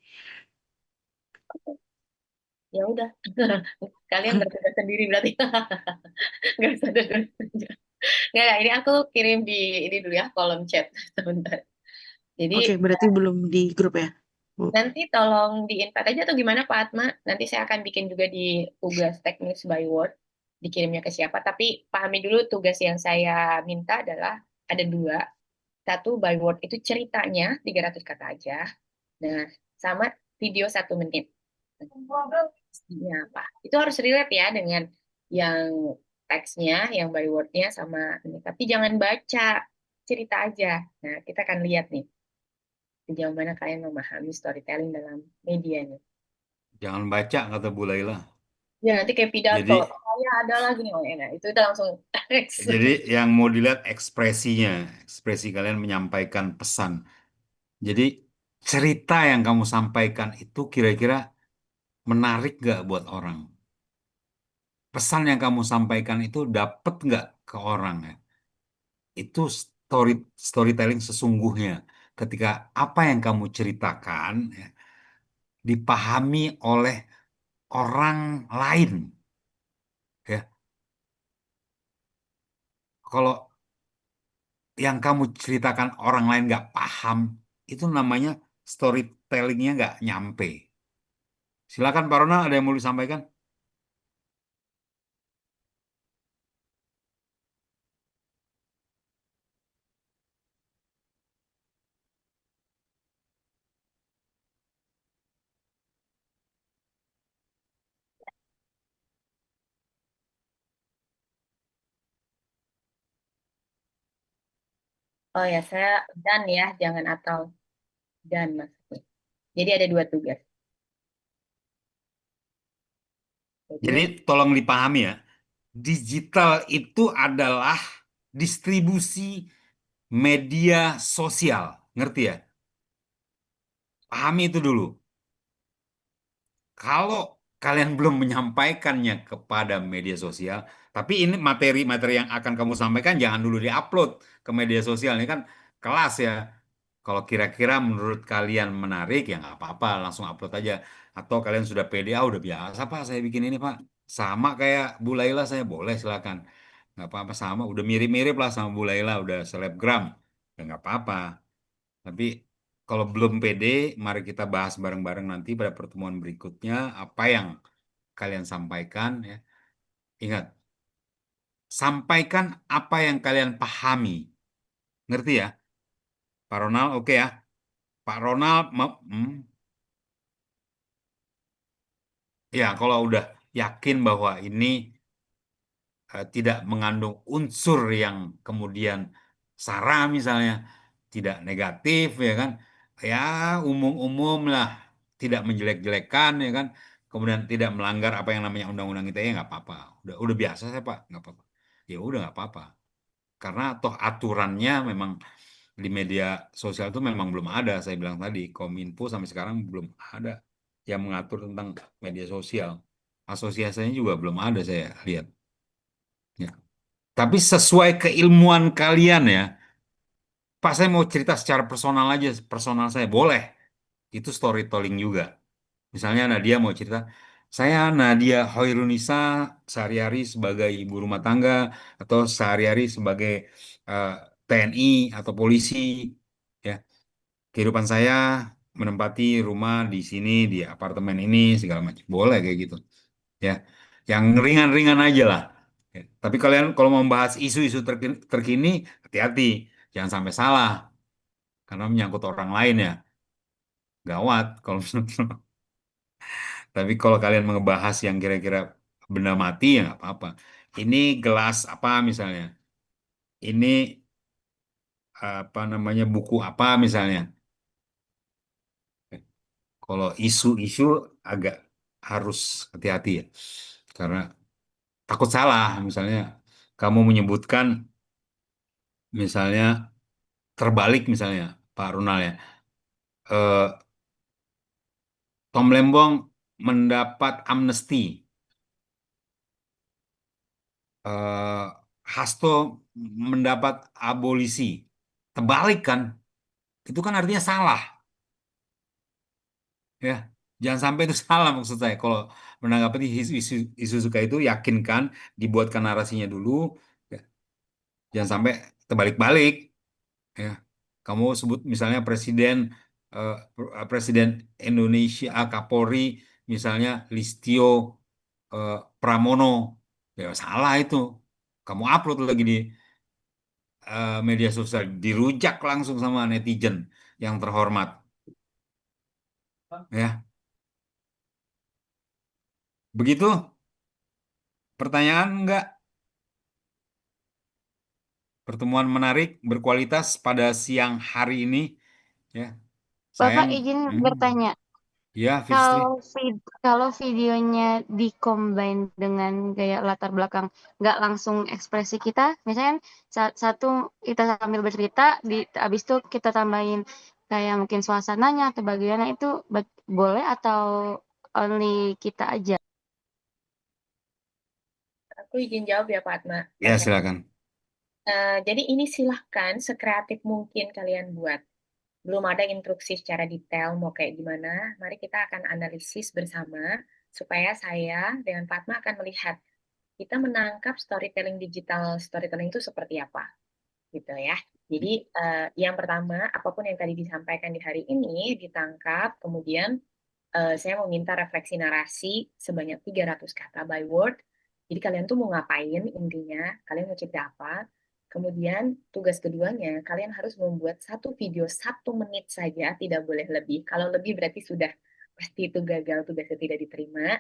ya udah. Kalian bertugas sendiri berarti. Nggak usah ada. Nggak, ini aku kirim di ini dulu ya, kolom chat sebentar. Jadi Oke, berarti belum di grup ya, Bu? nanti tolong di-invite aja atau gimana Pak Atma? Nanti saya akan bikin juga di tugas teknis by Word, dikirimnya ke siapa. Tapi pahami dulu tugas yang saya minta adalah ada dua. Satu by Word itu ceritanya 300 kata aja. Nah, sama video 1 menit. Pastinya apa? Itu harus relate ya dengan yang teksnya, yang by word-nya sama ini. Tapi jangan baca, cerita aja. Nah, kita akan lihat nih sejauh mana kalian memahami storytelling dalam medianya. Jangan baca, kata Bu Laila. Ya, nanti kayak pidato. Jadi, Saya ada lagi nih, oh enak. Itu udah langsung teks. jadi yang mau dilihat ekspresinya, ekspresi kalian menyampaikan pesan. Jadi, cerita yang kamu sampaikan itu kira-kira menarik nggak buat orang? Pesan yang kamu sampaikan itu dapat nggak ke orang ya? Itu storytelling sesungguhnya. Ketika apa yang kamu ceritakan ya, dipahami oleh orang lain, ya. Kalau yang kamu ceritakan orang lain nggak paham, itu namanya storytellingnya nggak nyampe. Silakan Pak Ronald, ada yang mau disampaikan? Oh ya, saya dan ya, jangan atau dan maksudnya. Jadi ada 2 tugas. Jadi Jadi tolong dipahami ya, digital itu adalah distribusi media sosial. Ngerti ya? Pahami itu dulu. Kalau kalian belum menyampaikannya kepada media sosial, tapi ini materi-materi yang akan kamu sampaikan jangan dulu diupload ke media sosial. Ini kan kelas ya. Kalau kira-kira menurut kalian menarik, ya nggak apa-apa, langsung upload aja. Atau kalian sudah pede, ah udah biasa Pak, saya bikin ini Pak. Sama kayak Bu Laila, saya boleh silakan. Nggak apa-apa, sama. Udah mirip-mirip lah sama Bu Laila, udah selebgram. Ya nggak apa-apa. Tapi kalau belum pede, mari kita bahas bareng-bareng nanti pada pertemuan berikutnya apa yang kalian sampaikan ya. Ingat, sampaikan apa yang kalian pahami. Ngerti ya? Pak Ronald, oke ya. Pak Ronald, ya kalau udah yakin bahwa ini tidak mengandung unsur yang kemudian sara misalnya, tidak negatif ya kan, ya umum-umum lah, tidak menjelek-jelekan ya kan, kemudian tidak melanggar apa yang namanya undang-undang ITE nggak apa-apa, udah biasa saya Pak, nggak apa-apa, ya udah nggak apa-apa, karena toh aturannya memang di media sosial itu memang belum ada, saya bilang tadi Kominfo sampai sekarang belum ada yang mengatur tentang media sosial, asosiasinya juga belum ada saya lihat. Ya. Tapi sesuai keilmuan kalian ya. Pak, saya mau cerita secara personal aja, personal saya. Boleh. Itu storytelling juga. Misalnya Nadia mau cerita, Saya Nadia Hoirunisa sehari-hari sebagai ibu rumah tangga atau sehari-hari sebagai eh, TNI atau polisi, ya. Kehidupan saya menempati rumah di sini, di apartemen ini, segala macam. Boleh kayak gitu, ya. Yang ringan-ringan aja lah. Ya. Tapi kalian kalau mau membahas isu-isu terkini, hati-hati. Jangan sampai salah, karena menyangkut orang lain ya. Gawat kalau Tapi kalau kalian ngebahas yang kira-kira benda mati ya nggak apa-apa. Ini gelas apa misalnya? Ini apa namanya buku apa misalnya? Kalau isu-isu agak harus hati-hati ya. Karena takut salah misalnya kamu menyebutkan misalnya terbalik misalnya Pak Runal ya. Eh, Tom Lembong mendapat amnesti. Eh, Hasto mendapat abolisi. Terbalik kan? Itu kan artinya salah, ya. Jangan sampai itu salah maksud saya. Kalau menanggapi isu suka itu, yakinkan, dibuatkan narasinya dulu, ya. Jangan sampai terbalik-balik, ya. Kamu sebut misalnya Presiden Indonesia, Kapolri, misalnya Listio Pramono, ya salah itu. Kamu upload lagi di media sosial, dirujak langsung sama netizen yang terhormat, ya. Begitu pertanyaan enggak? Pertemuan menarik, berkualitas pada siang hari ini, ya. Bapak Sayang, izin hmm, bertanya, ya, kalau Fitri. kalau videonya dicombine dengan kayak latar belakang nggak langsung ekspresi kita, misalnya kan satu kita sambil bercerita, abis itu kita tambahin kayak mungkin suasananya atau bagaimana itu boleh atau only kita aja? Aku izin jawab ya Pak Atma. Ya, silakan. Jadi ini silahkan sekreatif mungkin kalian buat. Belum ada instruksi secara detail mau kayak gimana. Mari kita akan analisis bersama supaya saya dengan Fatma akan melihat kita menangkap storytelling digital storytelling itu seperti apa gitu ya. Jadi yang pertama apapun yang tadi disampaikan di hari ini ditangkap, kemudian saya mau minta refleksi narasi sebanyak 300 kata by word. Jadi kalian tuh mau ngapain intinya, kalian mau cerita apa. Kemudian tugas keduanya, kalian harus membuat satu video 1 menit saja, tidak boleh lebih. Kalau lebih berarti sudah pasti itu gagal, tugasnya tidak diterima.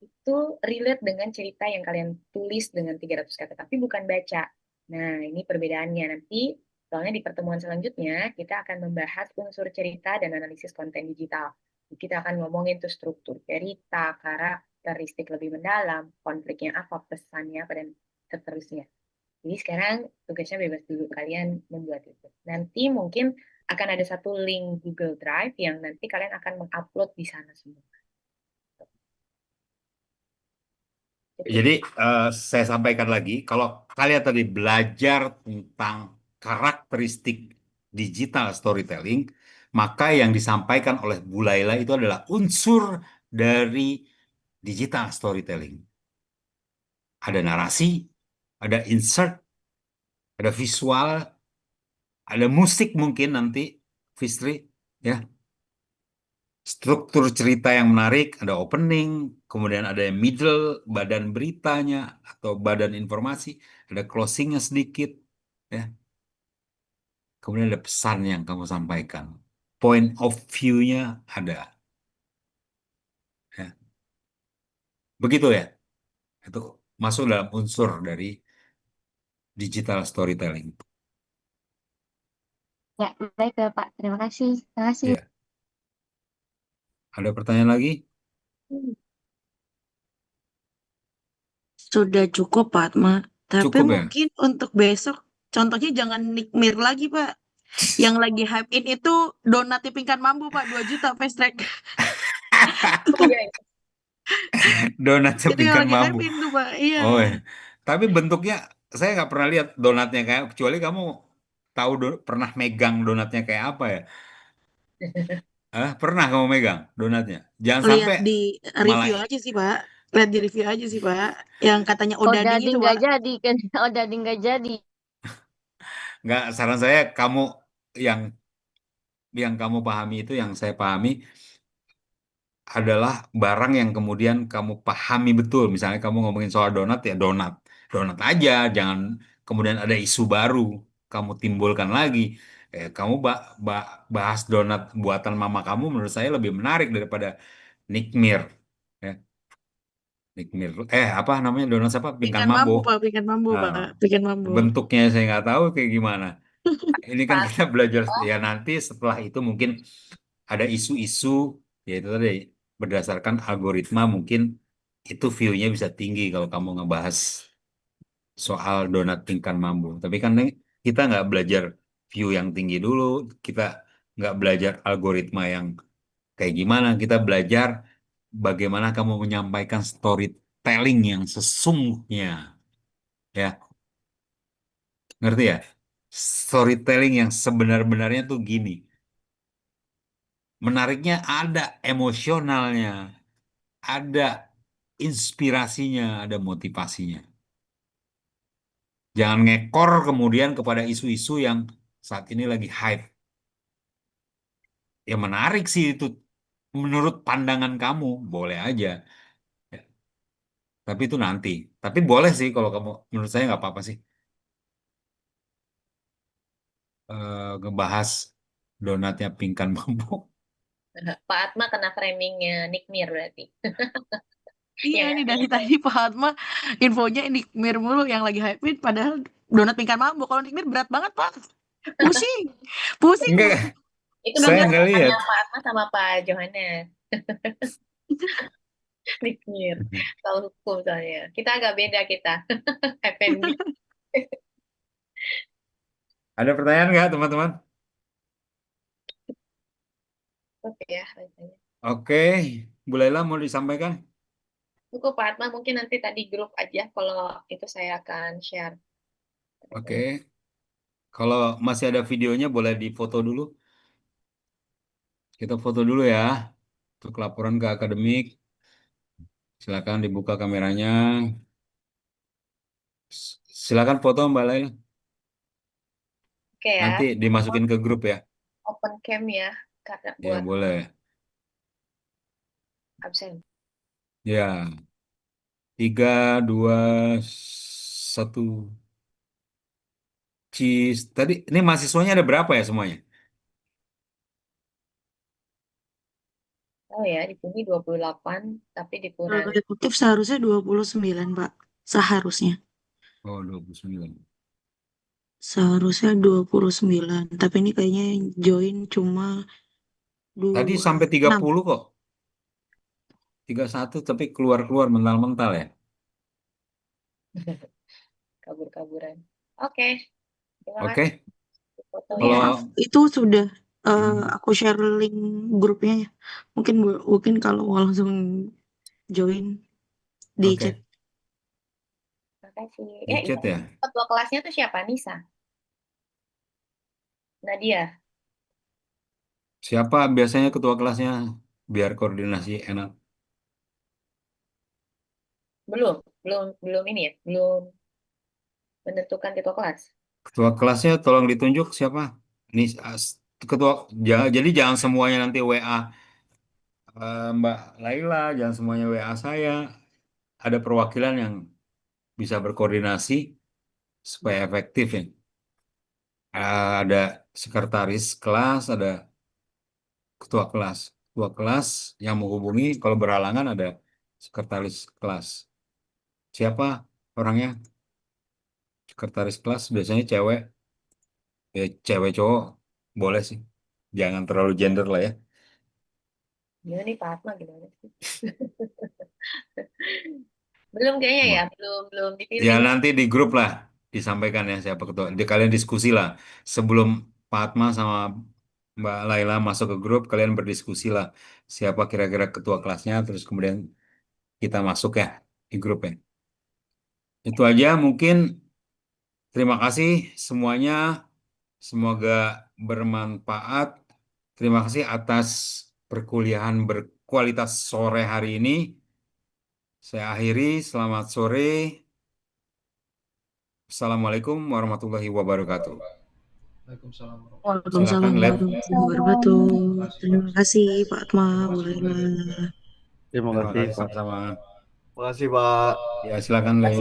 Itu relate dengan cerita yang kalian tulis dengan 300 kata, tapi bukan baca. Nah, ini perbedaannya. Nanti, soalnya di pertemuan selanjutnya, kita akan membahas unsur cerita dan analisis konten digital. Kita akan ngomongin tuh struktur cerita, karakteristik lebih mendalam, konfliknya apa, pesannya apa, dan seterusnya. Jadi sekarang tugasnya bebas dulu kalian membuat itu. Nanti mungkin akan ada satu link Google Drive yang nanti kalian akan mengupload di sana semua. Itu. Jadi saya sampaikan lagi, kalau kalian tadi belajar tentang karakteristik digital storytelling, maka yang disampaikan oleh Bu Laila itu adalah unsur dari digital storytelling. Ada narasi, ada insert, ada visual, ada musik mungkin nanti, Fitri, ya. Struktur cerita yang menarik, ada opening, kemudian ada yang middle, badan beritanya atau badan informasi, ada closingnya sedikit, ya. Kemudian ada pesan yang kamu sampaikan, point of view-nya ada, ya. Begitu ya, itu masuk dalam unsur dari digital storytelling. Ya, baik ya, Pak. Terima kasih. Terima kasih. Ya, ada pertanyaan lagi? Sudah cukup, Pak Atma. Tapi Cukup ya. mungkin untuk besok, contohnya jangan Nick Mir lagi, Pak. Yang lagi hype in itu donat tipingkan mambu, Pak. 2 juta fast track. Oh iya, Donat Itu yang cepingkan lagi hype mambu. in tuh, Pak. Iya. Oh ya. Tapi bentuknya saya nggak pernah lihat donatnya kayak, kecuali kamu tahu pernah megang donatnya kayak apa ya? Pernah kamu megang donatnya? Jangan Lihat sampai di malah review aja sih, Pak. Lihat di review aja sih, Pak. Yang katanya Oh, odading dadi itu, nggak Pak. jadi kan? Oh, dadi nggak jadi. nggak. Saran saya kamu yang kamu pahami itu yang saya pahami adalah barang yang kemudian kamu pahami betul. Misalnya kamu ngomongin soal donat ya donat, donat aja. Jangan kemudian ada isu baru kamu timbulkan lagi. Kamu bahas donat buatan mama kamu menurut saya lebih menarik daripada Nikmir. Ya, Nikmir. Apa namanya donat apa? Pingkan Pingkan mambo. mambo, Pak. Pingkan mambo, Nah, Pak. Pingkan mambo. bentuknya saya nggak tahu kayak gimana. Ini kan Pak, kita belajar ya nanti setelah itu mungkin ada isu-isu yaitu tadi berdasarkan algoritma mungkin itu view-nya bisa tinggi kalau kamu ngebahas soal donat tingkat mambo. Tapi kan kita nggak belajar view yang tinggi dulu, kita nggak belajar algoritma yang kayak gimana, kita belajar bagaimana kamu menyampaikan storytelling yang sesungguhnya, ya, ngerti ya? Storytelling yang sebenar-benarnya tuh gini, menariknya ada emosionalnya, ada inspirasinya, ada motivasinya. Jangan ngekor kemudian kepada isu-isu yang saat ini lagi hype. Ya menarik sih itu menurut pandangan kamu, boleh aja. Ya, tapi itu nanti. Tapi boleh sih kalau kamu, menurut saya nggak apa-apa sih. Ngebahas donatnya pingkan bambu. Pak Atma kena framingnya Nick Mir berarti. Iya, Yang ini ngasih dari info. tadi Pak Atma infonya ini Nikmir mulu yang lagi hype padahal donat pingkan mambo. Kalau Nikmir berat banget, Pak. Pusing. Pusing, Enggak, Pak. Itu saya mungkin nggak lihat. tanya Pak Atma sama Pak Johannes. Nick Mir. Tahu hukum soalnya. Kita agak beda kita. F&B. Ada pertanyaan nggak, teman-teman? Oke ya. Rasanya. Oke, Bu Laila mau disampaikan? Cukup Pak Atma mungkin nanti tadi grup aja kalau itu saya akan share. Oke, kalau masih ada videonya boleh difoto dulu. Kita foto dulu ya, untuk laporan ke akademik. Silakan dibuka kameranya. Silakan foto Mbak Laila. Oke ya. Nanti dimasukin ke grup ya. Open cam ya. Karena Ya buat boleh. absen. Ya, 3, 2, 1. Cheese. Tadi ini mahasiswanya ada berapa ya semuanya? Oh ya, di sini 28 tapi Kalau dikurangi. efektif seharusnya 29, Pak. Seharusnya. Oh, 29. Seharusnya 29. Tapi ini kayaknya join cuma Tadi sampai tiga 26. puluh kok. 31 tapi keluar-keluar mental-mental ya. Kabur-kaburan. Oke, terima kasih Oke. fotonya. Maaf, Kalau itu sudah hmm, aku share link grupnya ya. Mungkin kalau mau langsung join di chat. oke, Terima kasih. di Itu chat ya. ketua kelasnya tuh siapa? Nisa? Nadia? Siapa biasanya ketua kelasnya biar koordinasi enak. Belum, belum, belum ini ya, belum menentukan ketua kelas. Ketua kelasnya tolong ditunjuk siapa? Ini ketua jadi jangan semuanya nanti WA Mbak Laila, jangan semuanya WA saya. Ada perwakilan yang bisa berkoordinasi supaya efektif ya. Ada sekretaris kelas, ada ketua kelas. Ketua kelas yang menghubungi kalau berhalangan ada sekretaris kelas. Siapa orangnya? Sekretaris kelas biasanya cewek, ya cewek cowok boleh sih. Jangan terlalu gender lah ya. Gimana nih Pak Atma gimana sih? Belum kayaknya ya, Wah. belum belum Ya dipilih. nanti di grup lah disampaikan ya siapa ketua. Kalian diskusi lah sebelum Pak Atma sama Mbak Laila masuk ke grup, kalian berdiskusi lah siapa kira-kira ketua kelasnya, terus kemudian kita masuk ya di grup ya. Itu aja mungkin. Terima kasih semuanya. Semoga bermanfaat. Terima kasih atas perkuliahan berkualitas sore hari ini. Saya akhiri. Selamat sore. Assalamualaikum warahmatullahi wabarakatuh. Waalaikumsalam warahmatullahi Waalaikumsalam Silakan, Lab. warahmatullahi wabarakatuh. wabarakatuh. Terima kasih Pak Atma, Terima Bu kasih Bu Laila. Laila. Terima Terima kasih, kasih Pak. sama-sama. Terima kasih, Pak. Ya, silakan, Lab.